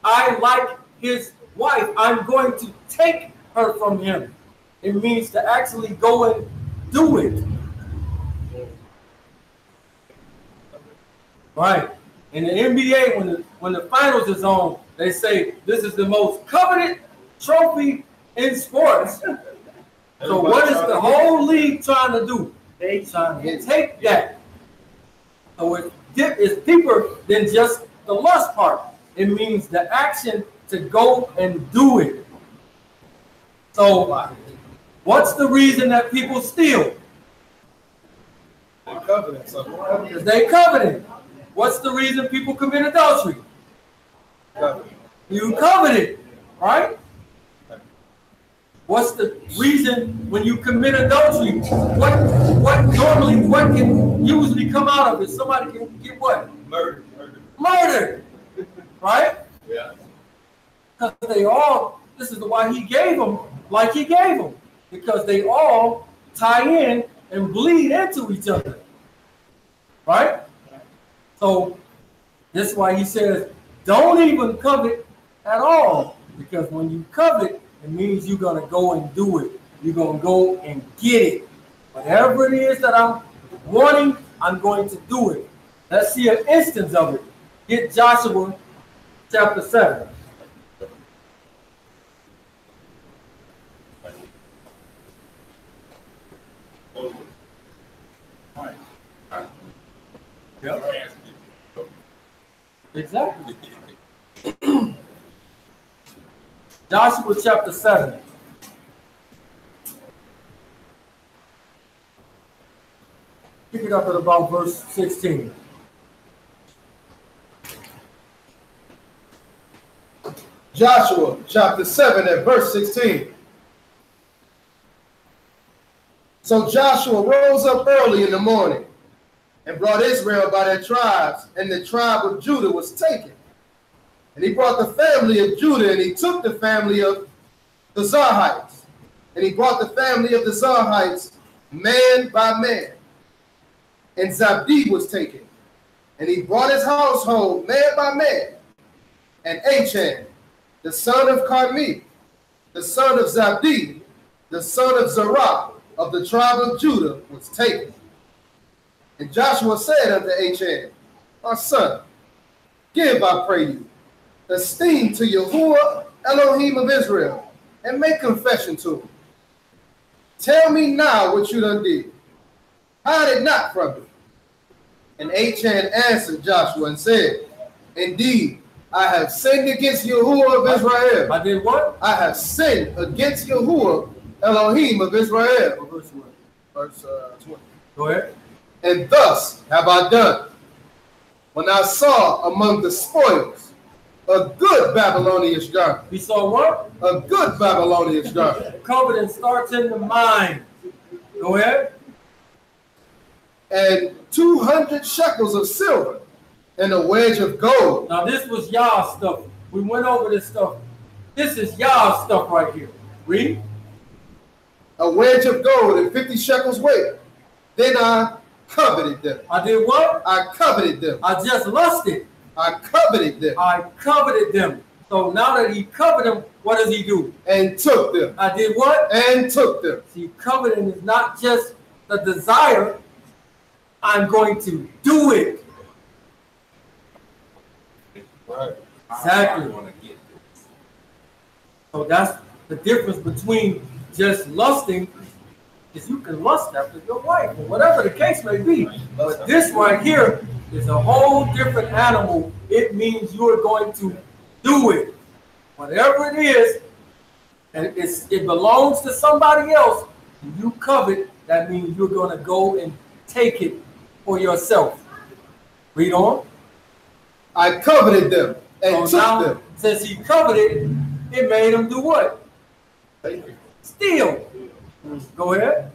Speaker 4: I like his wife. I'm going to take her from him. It means to actually go and do it. Right. In the NBA, when the finals is on, they say this is the most coveted trophy in sports. So what is the whole league trying to do? They trying to take that. So it's deeper than just the lust part. It means the action to go and do it. So what's the reason that people steal? Because they coveted. What's the reason people commit adultery? You coveted, right? What's the reason when you commit adultery? What can usually come out of it? Somebody can get what? Murder. Murder. Right?
Speaker 5: Yeah.
Speaker 4: Because they all, this is why he gave them like he gave them. Because they all tie in and bleed into each other. Right? So that's why he says, don't even covet at all. Because when you covet, it means you're going to go and do it. You're going to go and get it. Whatever it is that I'm wanting, I'm going to do it. Let's see an instance of it. Get Joshua chapter 7. Yep. Exactly. Joshua chapter 7. Pick it up at about verse 16.
Speaker 3: Joshua chapter 7 at verse 16. So Joshua rose up early in the morning and brought Israel by their tribes, and the tribe of Judah was taken. And he brought the family of Judah, and he took the family of the Zarhites. And he brought the family of the Zarhites man by man. And Zabdi was taken. And he brought his household man by man. And Achan, the son of Carmi, the son of Zabdi, the son of Zerah, of the tribe of Judah, was taken. And Joshua said unto Achan, my son, give, I pray you, esteem to Yahuwah, Elohim of Israel, and make confession to him. Tell me now what you done did. Hide it not from me. And Achan answered Joshua and said, indeed, I have sinned against Yahuwah of Israel.
Speaker 4: I did what?
Speaker 3: I have sinned against Yahuwah, Elohim of Israel. Verse 20.
Speaker 4: Go ahead.
Speaker 3: And thus have I done, when I saw among the spoils a good Babylonian garment.
Speaker 4: We saw what?
Speaker 3: A good Babylonian garment.
Speaker 4: Covenant starts in the mind. Go ahead.
Speaker 3: And 200 shekels of silver, and a wedge of gold.
Speaker 4: Now this was y'all stuff. We went over this stuff. This is y'all stuff right here. Read.
Speaker 3: A wedge of gold and 50 shekels weight. Then I coveted them.
Speaker 4: I did what?
Speaker 3: I coveted them.
Speaker 4: I just lusted.
Speaker 3: I coveted them.
Speaker 4: I coveted them. So now that he coveted them, what does he do?
Speaker 3: And took them.
Speaker 4: I did what?
Speaker 3: And took them.
Speaker 4: See, coveting is not just the desire. I'm going to do it.
Speaker 2: Right.
Speaker 4: Exactly. So that's the difference between just lusting, is you can lust after your wife or whatever the case may be. But this right here is a whole different animal. It means you're going to do it. Whatever it is, and it belongs to somebody else, and you covet, that means you're going to go and take it for yourself. Read on.
Speaker 3: I coveted them and
Speaker 4: So
Speaker 3: took
Speaker 4: now,
Speaker 3: them.
Speaker 4: since he coveted, it made him do what? Steal. Go ahead.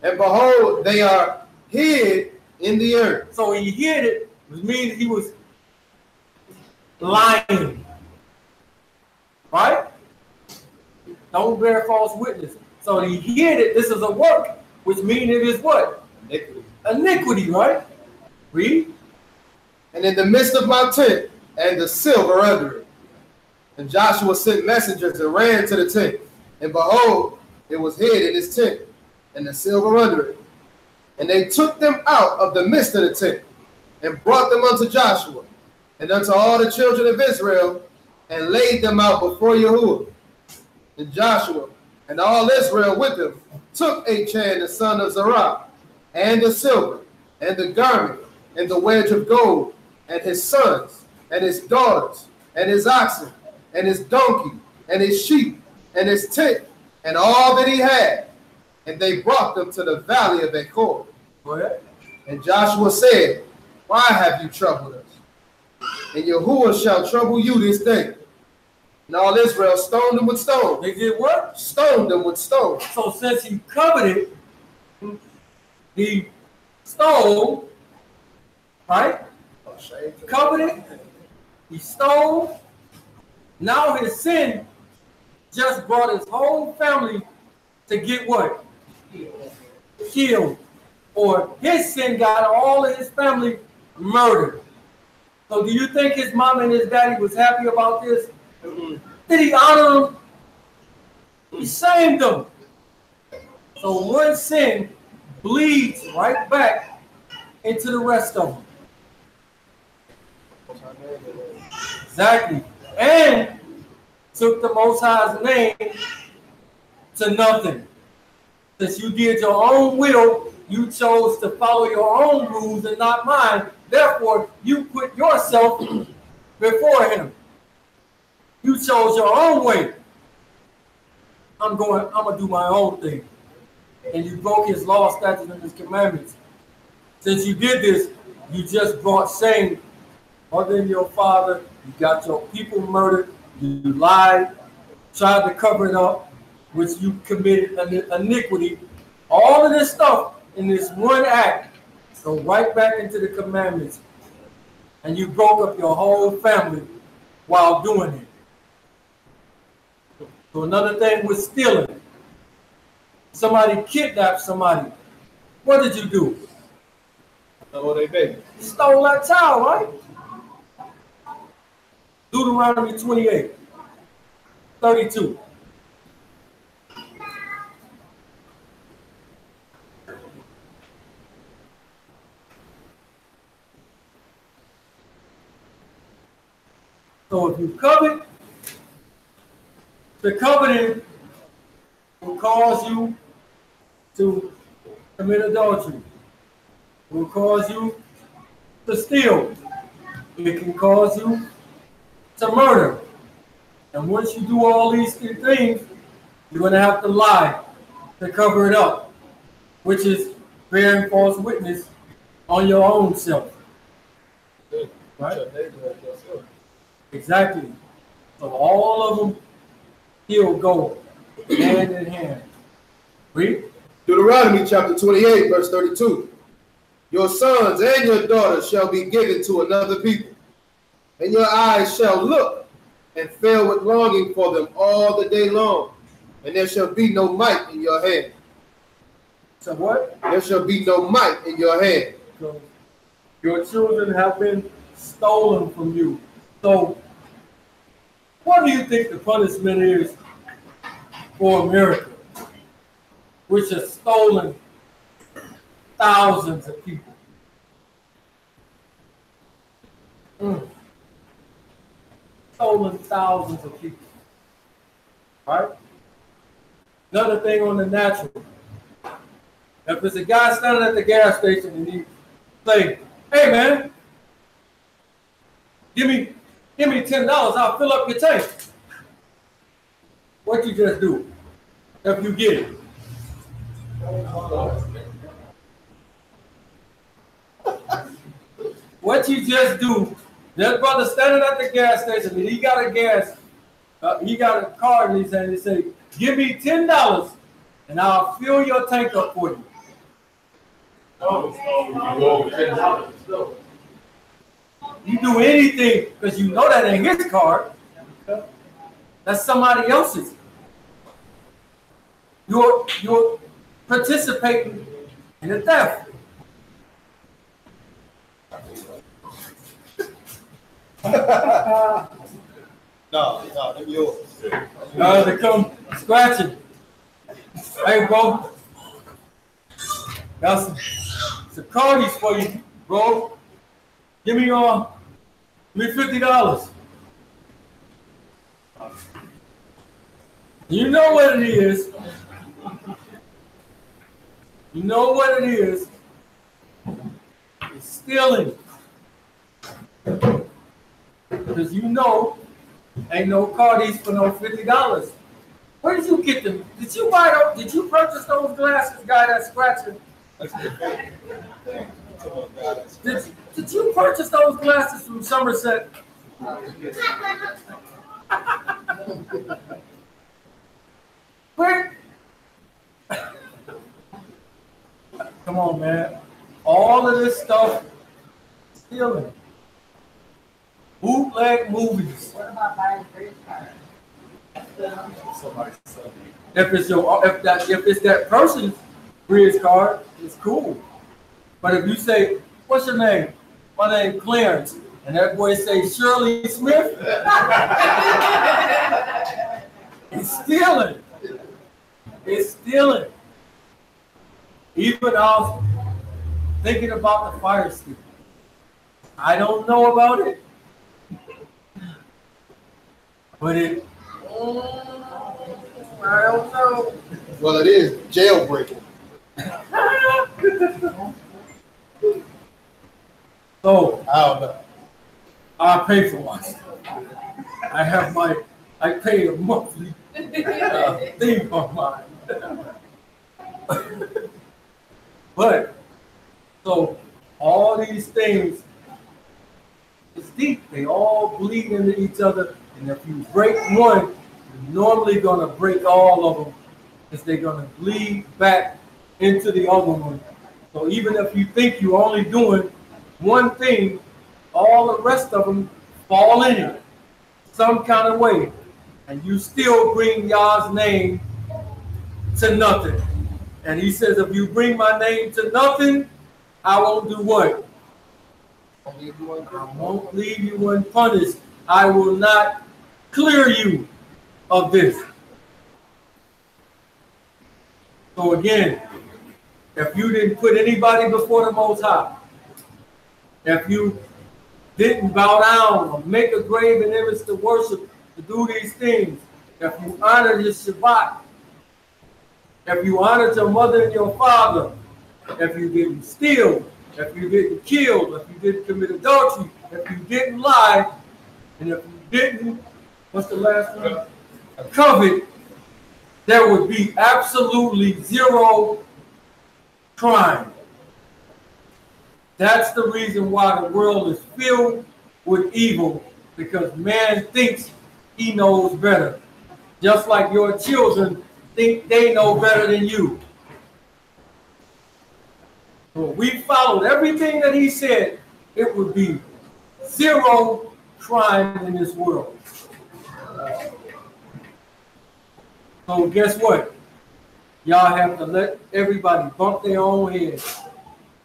Speaker 3: And behold, they are hid in the earth.
Speaker 4: So he hid it, which means he was lying. Right? Don't bear false witness. So he hid it. This is a work, which means it is what?
Speaker 3: Iniquity.
Speaker 4: Iniquity, right? Read.
Speaker 3: And in the midst of my tent, and the silver under it. And Joshua sent messengers and ran to the tent. And behold, it was hid in his tent, and the silver under it. And they took them out of the midst of the tent, and brought them unto Joshua, and unto all the children of Israel, and laid them out before Yahuwah. And Joshua and all Israel with him took Achan the son of Zerah, and the silver, and the garment, and the wedge of gold, and his sons, and his daughters, and his oxen, and his donkey, and his sheep, and his tent, and all that he had. And they brought them to the valley of Achor.
Speaker 4: Go ahead.
Speaker 3: And Joshua said, why have you troubled us? And Yahuwah shall trouble you this day. And all Israel stoned them with stones.
Speaker 4: They did what?
Speaker 3: Stoned them with stones.
Speaker 4: So since he coveted, he stole, right? Coveted, he stole. Now his sin just brought his whole family to get what? Killed. Or his sin got all of his family murdered. So do you think his mom and his daddy was happy about this? Did he honor them? He shamed them. So one sin bleeds right back into the rest of them. Exactly. And took the Most High's name to nothing. Since you did your own will, you chose to follow your own rules and not mine. Therefore, you put yourself before him. You chose your own way. I'm gonna do my own thing. And you broke his law, statutes, and his commandments. Since you did this, you just brought shame other than your father. You got your people murdered. You lied, tried to cover it up, which you committed iniquity. All of this stuff in this one act, go right back into the commandments. And you broke up your whole family while doing it. So another thing was stealing. Somebody kidnapped somebody. What did you do?
Speaker 3: Oh, they baby.
Speaker 4: You stole that child, right? Deuteronomy 28, 32. So if you covet, the coveting will cause you to commit adultery. It will cause you to steal. It can cause you to murder. And once you do all these three things, you're going to have to lie to cover it up, which is bearing false witness on your own self. Right? Exactly. So all of them still go hand in hand. Read.
Speaker 3: Deuteronomy chapter 28, verse 32. Your sons and your daughters shall be given to another people, and your eyes shall look and fill with longing for them all the day long, and there shall be no might in your hand.
Speaker 4: So what?
Speaker 3: There shall be no might in your hand.
Speaker 4: So your children have been stolen from you. So what do you think the punishment is for America, which has stolen thousands of people? Stolen thousands of people. Right? Another thing on the natural. If there's a guy standing at the gas station and he say, hey man, give me give me $10, I'll fill up your tank. What you just do if you get it? What you just do, that brother standing at the gas station and he got a he got a card in his hand and he say, give me $10 and I'll fill your tank up for you. You do anything because you know that ain't his card. That's somebody else's. You're participating in a theft.
Speaker 3: No, they're yours.
Speaker 4: They come scratching. Hey, bro. Got some cardies for you, bro. Give me $50. You know what it is. You know what it is. It's stealing. Because you know ain't no cardies for no $50. Where did you get them? Did you buy those? Did you purchase those glasses, guy that's scratching? Did you purchase those glasses from Somerset? Where? Come on, man. All of this stuff stealing. Bootleg movies.
Speaker 8: What about buying credit cards?
Speaker 4: If it's that person's bridge card, it's cool. But if you say, "What's your name?" "My name Clarence," and that boy say Shirley Smith, it's stealing. It's stealing. Even I was thinking about the fire stick. I don't know about it, but I don't know.
Speaker 1: Well, it is jailbreaking.
Speaker 4: So
Speaker 1: I don't know.
Speaker 4: I pay for one. I pay a monthly thing on mine. But so all these things, it's deep. They all bleed into each other, and if you break one, you're normally gonna break all of them, because they're gonna bleed back into the other one. So even if you think you're only doing one thing, all the rest of them fall in it some kind of way, and you still bring Yah's name to nothing. And he says, if you bring my name to nothing, I won't do what? I won't leave you unpunished. I will not clear you of this. So again, if you didn't put anybody before the Most High, if you didn't bow down or make a graven image to worship, to do these things, if you honor your Shabbat, if you honored your mother and your father, if you didn't steal, if you didn't kill, if you didn't commit adultery, if you didn't lie, and if you didn't, what's the last one? Covet, there would be absolutely zero crime. That's the reason why the world is filled with evil, because man thinks he knows better. Just like your children think they know better than you. So if we followed everything that he said, it would be zero crime in this world. So guess what? Y'all have to let everybody bump their own heads.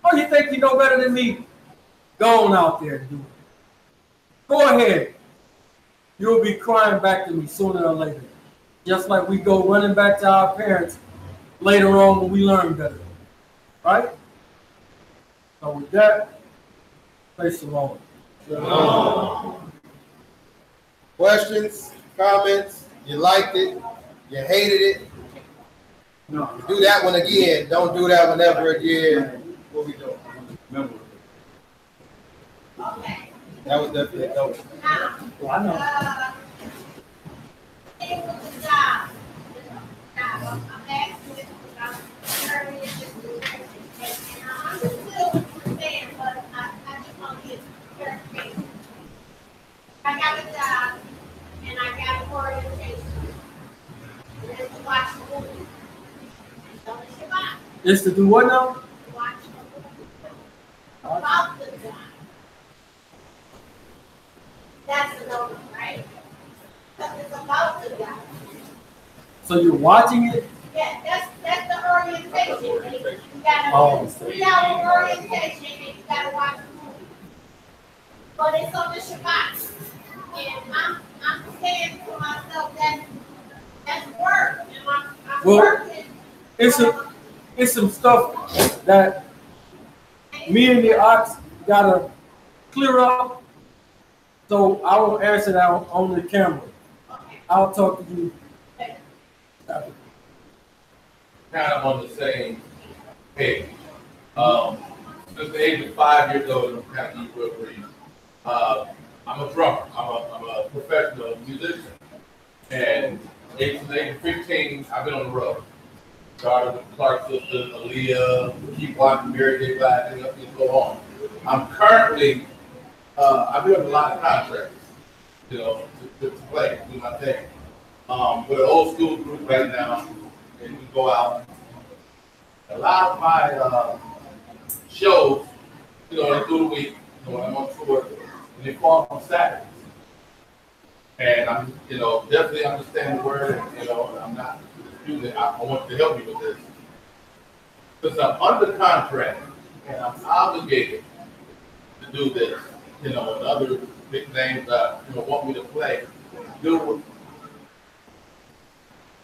Speaker 4: Oh, you think you know better than me? Go on out there and do it. Go ahead. You'll be crying back to me sooner or later. Just like we go running back to our parents later on when we learn better. Right? So with that, praise the Lord.
Speaker 1: Questions, comments? You liked it? You hated it?
Speaker 6: No.
Speaker 1: Do that one again. Don't do that one ever again. What we doing?
Speaker 6: Remember.
Speaker 3: That was definitely dope.
Speaker 4: Well, I know.
Speaker 8: I got a job and I got an orientation. And then to watch the movie. Don't Shabbat.
Speaker 4: It's to do what now?
Speaker 8: Watch the movie. About the job. That's the number, right? Because it's about the job.
Speaker 4: So you're watching it?
Speaker 8: Yeah, that's the orientation. You got a
Speaker 4: Oh.
Speaker 8: 3-hour orientation and you gotta watch the movie. But it's on the Shabbat. And I'm saying to myself that that's work. And I'm
Speaker 4: Well,
Speaker 8: working.
Speaker 4: It's some stuff that me and the ox gotta clear up. So I will answer that on the camera. I'll talk to you.
Speaker 5: Kind of on the same page. Since the age of 5 years old, I'm kind of equilibrium. I'm a drummer. I'm a professional musician. And since the age of 15, I've been on the road. Started with Clark Sisters, Aaliyah, keep watching Mary J. Blige, and so on. I'm currently, I'm doing a lot of contracts, you know, to play, do my thing. With an old school group right now, and we go out. A lot of my shows, you know, through the week, you know, when I'm on tour, and they fall on Saturdays. And I'm, you know, definitely understand the word, and, you know, I'm not disputing it. I want you to help me with this. Because I'm under contract, and I'm obligated to do this, you know, and other big names, you know, want me to play.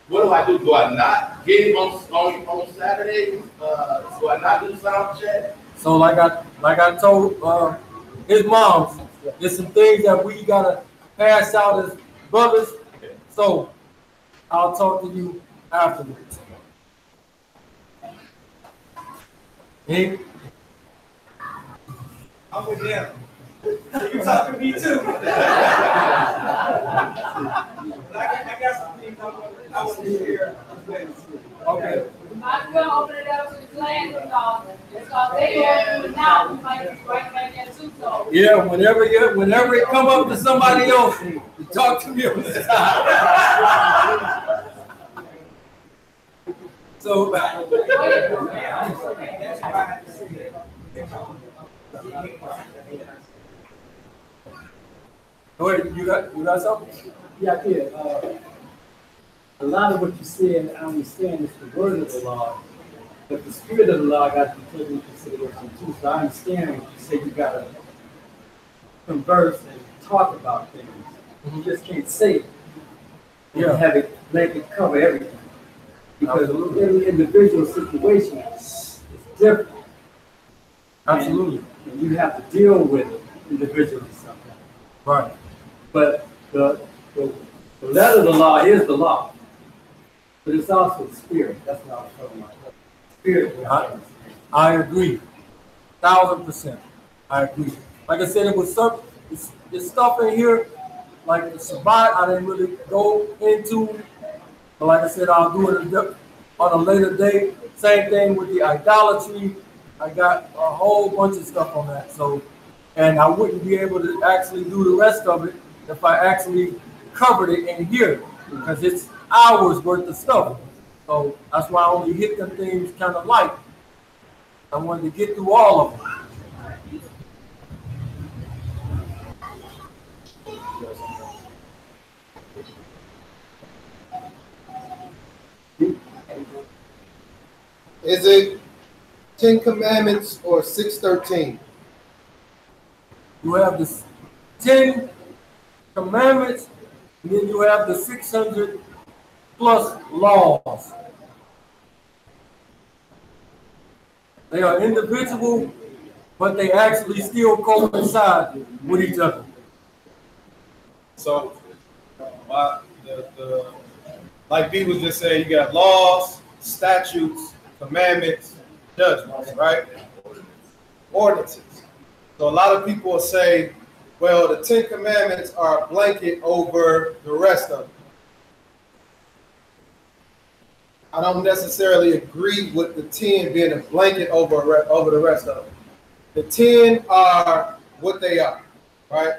Speaker 5: What do I do? Do I not get him on Saturday? Do I not do sound check?
Speaker 4: So like I told his mom, there's some things that we gotta pass out as brothers. So I'll talk to you afterwards. Hey.
Speaker 7: I'm with them. You talking to me too. I got some things I want to share.
Speaker 4: Okay.
Speaker 9: I'm gonna open it up to the land because they are doing now. We might be right back there too. So.
Speaker 4: Yeah, whenever it come up to somebody else, you talk to me on the side. So. Go ahead, you got something?
Speaker 10: Yeah, I did. A lot of what you said, I understand is the word of the law, but the spirit of the law got to be taken into consideration too. So I understand when you say you got to converse and talk about things. You just can't say it. You have it, let it cover everything. Because every individual situation is different.
Speaker 4: Absolutely.
Speaker 10: And you have to deal with it individually sometimes.
Speaker 4: Right.
Speaker 10: But the letter of the law is the law. But it's also the spirit. That's what I was talking about. Spirit.
Speaker 4: I agree. 1,000%. I agree. Like I said, it was it's stuff in here, like the Shabbat, I didn't really go into. But like I said, I'll do it on a later date. Same thing with the idolatry. I got a whole bunch of stuff on that. So, and I wouldn't be able to actually do the rest of it if I actually covered it in here, because it's hours worth of stuff. So that's why I only hit them things kind of light. I wanted to get through all of them.
Speaker 1: Is it 10 Commandments or 613?
Speaker 4: You have the 10 Commandments, and then you have the 600 plus laws. They are individual, but they actually still coincide with each other.
Speaker 3: So, like B was just saying, you got laws, statutes, commandments, judgments, right? Ordinances. So a lot of people will say Well, the 10 Commandments are a blanket over the rest of them. I don't necessarily agree with the 10 being a blanket over the rest of them. The 10 are what they are, right?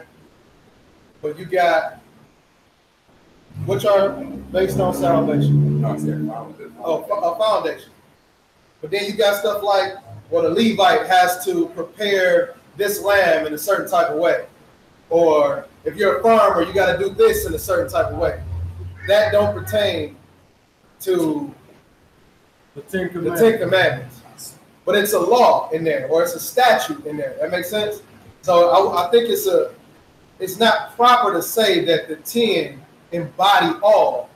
Speaker 3: But you got, which are based on salvation. A foundation. But then you got stuff like, well, the Levite has to prepare this lamb in a certain type of way. Or if you're a farmer, you got to do this in a certain type of way. That don't pertain to the 10 Commandments. But it's a law in there, or it's a statute in there. That makes sense? So I think it's not proper to say that the 10 embody all,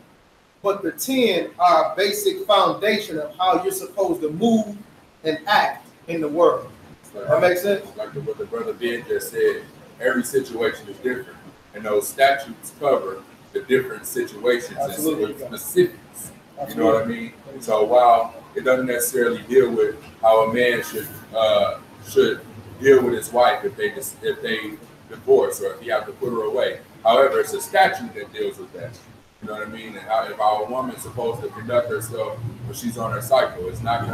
Speaker 3: but the 10 are a basic foundation of how you're supposed to move and act in the world. That makes sense?
Speaker 2: Like what the brother Ben just said, every situation is different, and those statutes cover the different situations and specifics. You know what I mean? So while it doesn't necessarily deal with how a man should deal with his wife if they divorce or if he have to put her away. However, it's a statute that deals with that. You know what I mean? And how a woman's supposed to conduct herself when she's on her cycle. It's not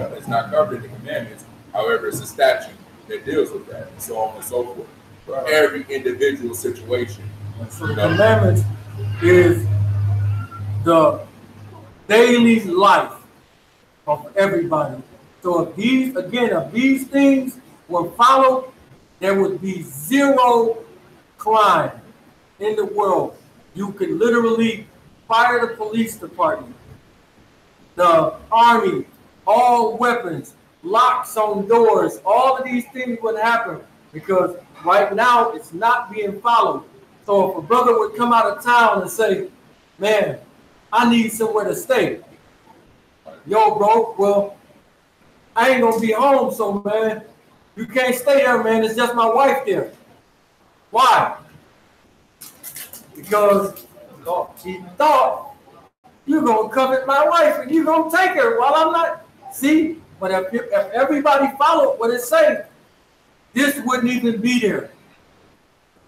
Speaker 2: covered in the commandments. However, it's a statute that deals with that, and so on and so forth. For every individual situation.
Speaker 4: So the commandments is the daily life of everybody. So if these things were followed, there would be zero crime in the world. You could literally fire the police department, the army, all weapons, locks on doors, all of these things would happen because right now it's not being followed. So if a brother would come out of town and say, man, I need somewhere to stay. Yo, bro, well, I ain't gonna be home, so man, you can't stay there, man. It's just my wife there. Why? Because he thought you're gonna covet my wife and you're gonna take her while I'm not. See, but if everybody followed what it said, this wouldn't even be there.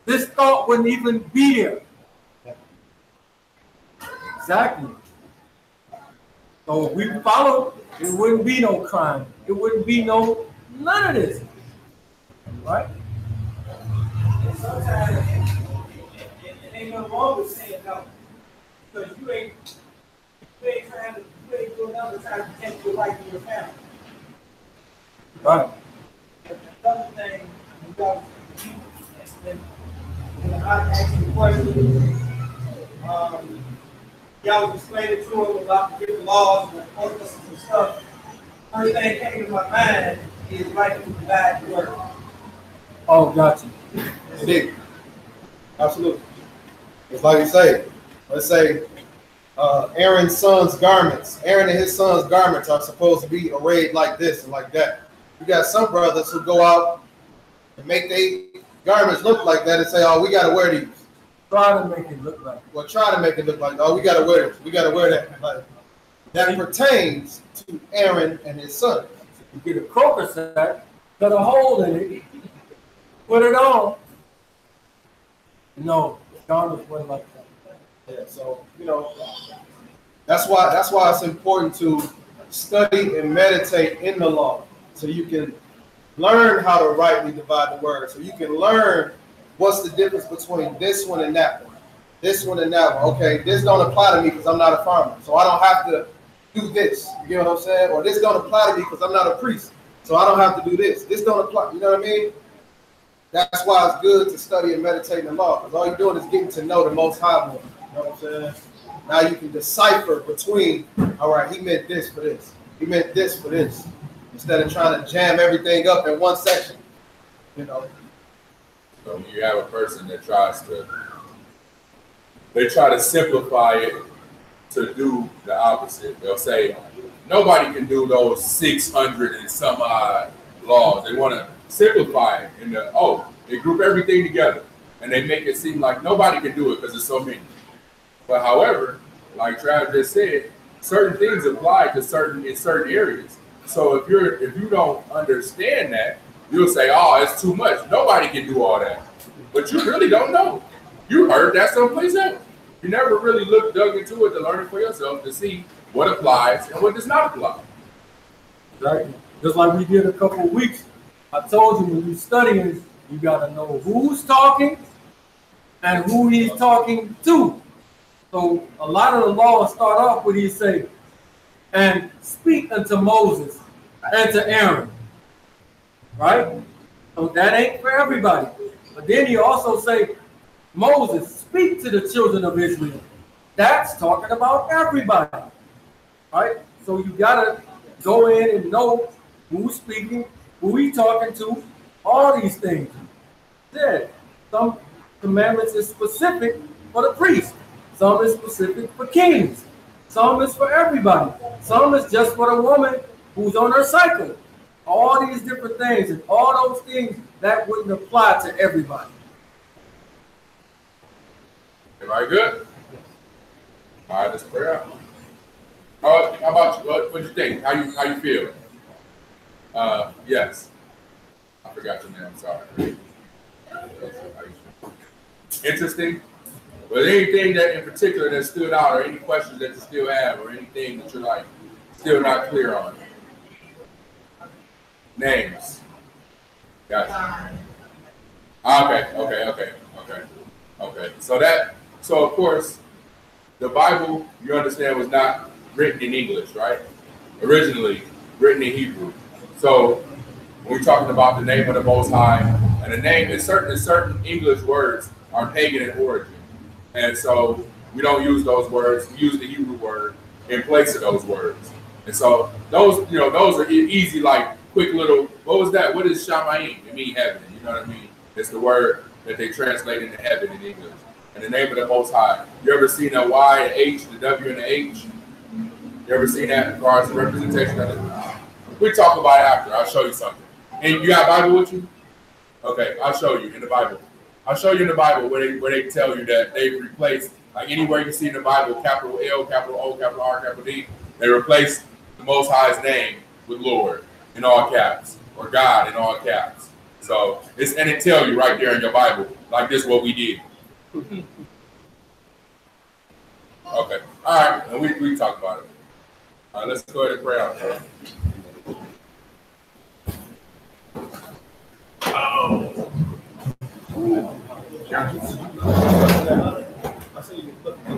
Speaker 4: This thought wouldn't even be there. Exactly. So if we followed, it wouldn't be no crime. It wouldn't be none of this. Right?
Speaker 7: Sometimes it ain't nothing wrong with saying no. Because you ain't doing nothing trying to protect your life and your family.
Speaker 4: Right.
Speaker 7: Another thing, you got and I asked you a question. Y'all was explaining to him about the different laws and ordinances and stuff. First thing that came to my mind is right to divide the word.
Speaker 4: Oh, gotcha.
Speaker 3: Indeed. Absolutely. It's like you say, let's say Aaron's son's garments. Aaron and his son's garments are supposed to be arrayed like this and like that. You got some brothers who go out and make their garments look like that and say, oh, we got to wear these.
Speaker 4: Try to make it look like.
Speaker 3: Well, try to make it look like, oh, we got to wear this. We got to wear that. Like, that pertains to Aaron and his son.
Speaker 4: You get a croaker set, cut a hole in it, put it on. No, garments weren't like that.
Speaker 3: Yeah, so, that's why it's important to study and meditate in the law so you can learn how to rightly divide the word. So you can learn what's the difference between this one and that one. This one and that one. Okay, this don't apply to me because I'm not a farmer. So I don't have to do this. You get what I'm saying? Or this don't apply to me because I'm not a priest. So I don't have to do this. This don't apply. You know what I mean? That's why it's good to study and meditate in the law. Because all you're doing is getting to know the Most High one. You know what I'm saying? Now you can decipher between, all right, he meant this for this. He meant this for this. Instead of trying to jam everything up in one section.
Speaker 2: So you have a person that try to simplify it to do the opposite. They'll say, nobody can do those 600 and some odd laws. They want to simplify it in they group everything together and they make it seem like nobody can do it because there's so many. But however, like Trav just said, certain things apply to certain areas. So if you don't understand that, you'll say, oh, it's too much. Nobody can do all that. but you really don't know. You heard that someplace else. You never really dug into it to learn it for yourself to see what applies and what does not apply.
Speaker 4: Right? Just like we did a couple of weeks. I told you when you're studying, you got to know who's talking and who he's talking to. So a lot of the laws start off with he say, and speak unto Moses and to Aaron. Right? So that ain't for everybody. But then he also say, Moses, speak to the children of Israel. That's talking about everybody. Right? So you gotta go in and know who's speaking, who he's talking to, all these things. Yeah. Some commandments is specific for the priest. Some is specific for kings. Some is for everybody. Some is just for the woman who's on her cycle. All these different things, and all those things that wouldn't apply to everybody.
Speaker 2: Everybody good? All right, let's pray out. How about you? What do you think? How you feel? Yes. I forgot your name. I'm sorry. Interesting. Was there anything that in particular that stood out, or any questions that you still have, or anything that you're like still not clear on? Names. Gotcha. Okay. So of course, the Bible, you understand, was not written in English, right? Originally written in Hebrew. So when we're talking about the name of the Most High, and the name is certain English words are pagan in origin. And so we don't use those words. We use the Hebrew word in place of those words. And so those are easy, like quick little, what was that? What is Shamayim? It means heaven. You know what I mean? It's the word that they translate into heaven in English. And the name of the Most High. You ever seen a Y, an H, the W, and the H? You ever seen that as far as the representation of it? We'll talk about it after. I'll show you something. And you got a Bible with you? Okay, I'll show you in the Bible. I'll show you in the Bible where they tell you that they've replaced, like anywhere you see in the Bible, capital L, capital O, capital R, capital D, they replace the Most High's name with Lord in all caps, or God in all caps. So and it tell you right there in your Bible, like this is what we did. Okay, all right, and we talk about it. All right, let's go ahead and pray out.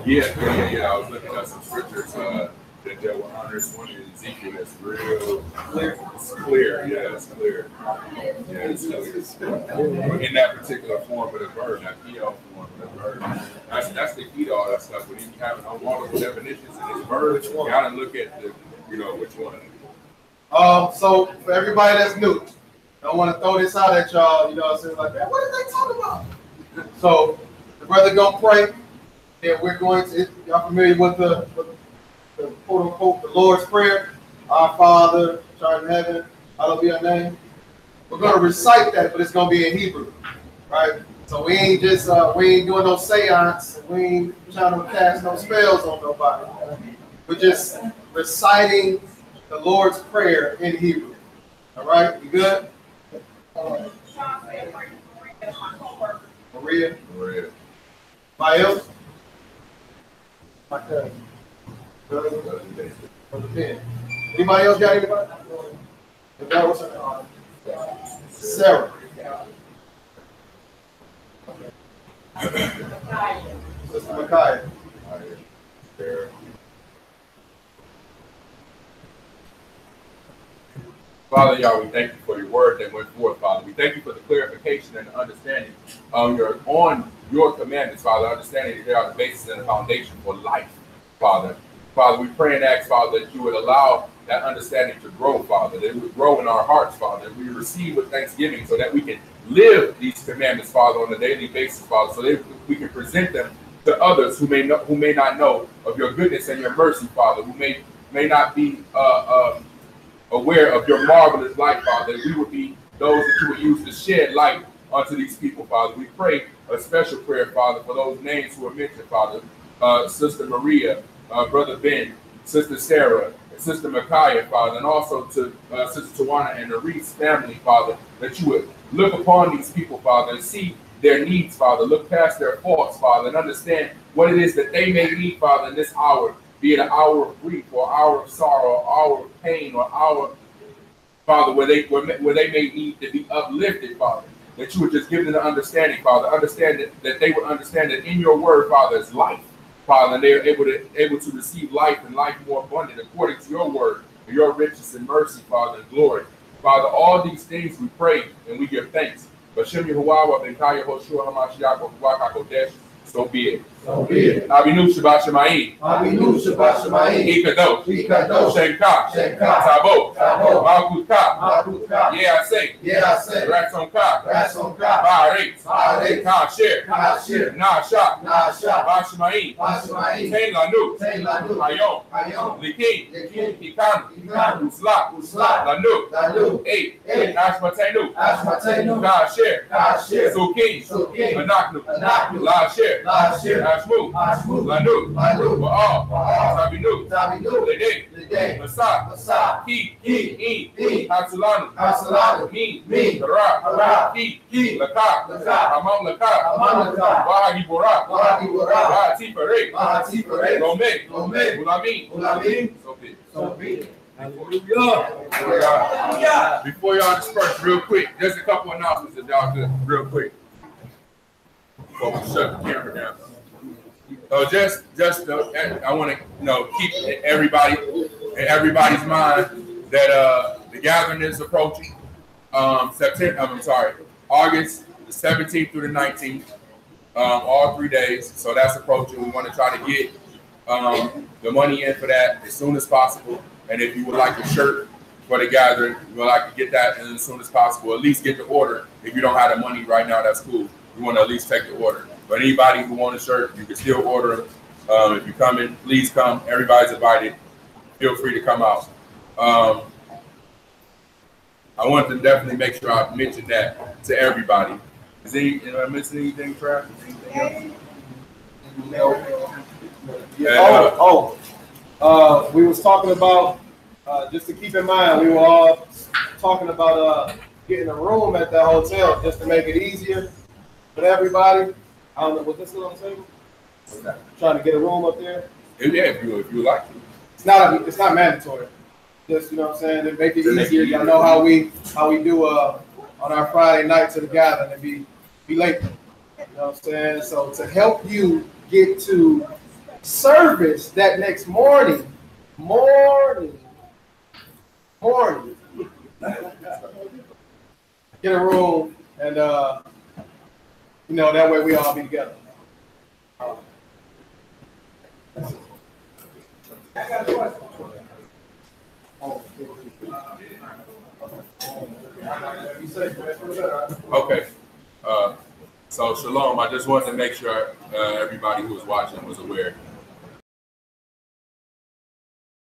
Speaker 2: Yeah. I was looking at some scriptures that there were honors. One in Ezekiel that's real clear. It's clear. Yeah, it's clear. Yeah, it's clear. In that particular form of the verb, that PL form of the verb. That's the key to all that stuff. When you have multiple definitions in this verb, you gotta look at the, which one.
Speaker 1: So for everybody that's new, I want to throw this out at y'all. Saying like, man, what are they talking about? So the brother gonna pray, and we're going to. Y'all familiar with the quote unquote the Lord's Prayer? Our Father, which art in heaven, hallowed be your name. We're gonna recite that, but it's gonna be in Hebrew, right? So we ain't doing no seance. We ain't trying to cast no spells on nobody. We're just reciting the Lord's Prayer in Hebrew. All right, you good? Maria. Anybody else? My cousin. Anybody else got anybody? That was Sarah. Sister Micaiah.
Speaker 2: Father, y'all, we thank you for your word that went forth, Father. We thank you for the clarification and the understanding on your commandments, Father, understanding that they are the basis and the foundation for life, Father. Father, we pray and ask, Father, that you would allow that understanding to grow, Father, that it would grow in our hearts, Father, that we receive with thanksgiving so that we can live these commandments, Father, on a daily basis, Father, so that we can present them to others who may not know of your goodness and your mercy, Father, who may not be aware of your marvelous light, Father, that we would be those that you would use to shed light onto these people, Father. We pray a special prayer, Father, for those names who are mentioned, Father. Sister Maria, Brother Ben, Sister Sarah, and Sister Micaiah, Father, and also to Sister Tawana and the Reese family, Father, that you would look upon these people, Father, and see their needs, Father. Look past their faults, Father, and understand what it is that they may need, Father, in this hour, be it an hour of grief or an hour of sorrow, or an hour of pain, or an hour, Father, where they may need to be uplifted, Father. That you would just give them the understanding, Father. Understand that they would understand that in your word, Father, is life, Father, and they are able to receive life and life more abundant according to your word, and your riches and mercy, Father, and glory. Father, all these things we pray and we give thanks. Bashem Yehuwah Benkaya Hoshua Hamashiach Waka Kodesh. So be it.
Speaker 1: So be it.
Speaker 2: Abinu Shabbat Shemayim.
Speaker 1: Abinu Shabbat Shemayim.
Speaker 2: Ikadosh.
Speaker 1: Ikadosh.
Speaker 2: Shenka.
Speaker 1: Shenka.
Speaker 2: Tabo.
Speaker 1: Tabo.
Speaker 2: Malkutka.
Speaker 1: Malkutka.
Speaker 2: Yeah, I say.
Speaker 1: Yeah, I say.
Speaker 2: Ratzonka.
Speaker 1: Ratzonka.
Speaker 2: Ba'aretz.
Speaker 1: Ba'aretz.
Speaker 2: Kasher.
Speaker 1: Kasher.
Speaker 2: Nasha.
Speaker 1: Nasha.
Speaker 2: Bashmaim.
Speaker 1: Bashmaim.
Speaker 2: Tein Lanu.
Speaker 1: Tein Lanu.
Speaker 2: Hayom.
Speaker 1: Hayom.
Speaker 2: Likin.
Speaker 1: Likin.
Speaker 2: Ikanu.
Speaker 1: Ikanu.
Speaker 2: Usla.
Speaker 1: Usla.
Speaker 2: Lanu.
Speaker 1: Lanu.
Speaker 2: Eight.
Speaker 1: Eight.
Speaker 2: Ashmatenu.
Speaker 1: Ashmatenu.
Speaker 2: Kasher.
Speaker 1: Kasher.
Speaker 2: Sukin.
Speaker 1: Sukin.
Speaker 2: Anaknu.
Speaker 1: Anaknu.
Speaker 2: Lasher.
Speaker 1: Lasher.
Speaker 2: Ashmu.
Speaker 1: Ashmu.
Speaker 2: Lanu.
Speaker 1: Lanu.
Speaker 2: Wa'al.
Speaker 1: Wa'al.
Speaker 2: Tabinu.
Speaker 1: Tabinu.
Speaker 2: Lede.
Speaker 1: Lede.
Speaker 2: Masa.
Speaker 1: Masa.
Speaker 2: Ki.
Speaker 1: Ki.
Speaker 2: E. Hatsulanu.
Speaker 1: Hatsulanu.
Speaker 2: Mi.
Speaker 1: Mi.
Speaker 2: Hara.
Speaker 1: Hara.
Speaker 2: Ki.
Speaker 1: Ki.
Speaker 2: Laka.
Speaker 1: Laka.
Speaker 2: Amam Laka.
Speaker 1: Amam Laka.
Speaker 2: Wahagi Bora.
Speaker 1: Wahagi Bora.
Speaker 2: Wahati Pere.
Speaker 1: Wahati Pere.
Speaker 2: Lome.
Speaker 1: Lome.
Speaker 2: Ulami.
Speaker 1: Ulami.
Speaker 2: So be it.
Speaker 1: So be it.
Speaker 4: Hallelujah.
Speaker 2: Before y'all disperse real quick, there's a couple announcements that y'all do real quick. Before we shut the camera down. So I want to keep everybody's mind that the gathering is approaching. August the 17th through the 19th, all 3 days. So that's approaching. We want to try to get the money in for that as soon as possible. And if you would like a shirt for the gathering, we would like to get that in as soon as possible. At least get the order. If you don't have the money right now, that's cool. We want to at least take the order. But anybody who wants a shirt, you can still order them. If you come in, please come. Everybody's invited. Feel free to come out. I wanted to definitely make sure I mentioned that to everybody. Am I missing anything, Trav? Anything else?
Speaker 3: We was talking about, just to keep in mind, we were all talking about getting a room at the hotel just to make it easier for everybody. I don't know, was this still on the table? Trying to get a room up there?
Speaker 2: Yeah, if you like to.
Speaker 3: It's not mandatory. Just, you know what I'm saying, to make it easier. Y'all know how we do on our Friday nights of the gathering and be late. You know what I'm saying? So to help you get to service that next morning, get a room, and that way we all be together.
Speaker 7: I got a question.
Speaker 2: Okay. So Shalom, I just wanted to make sure everybody who was watching was aware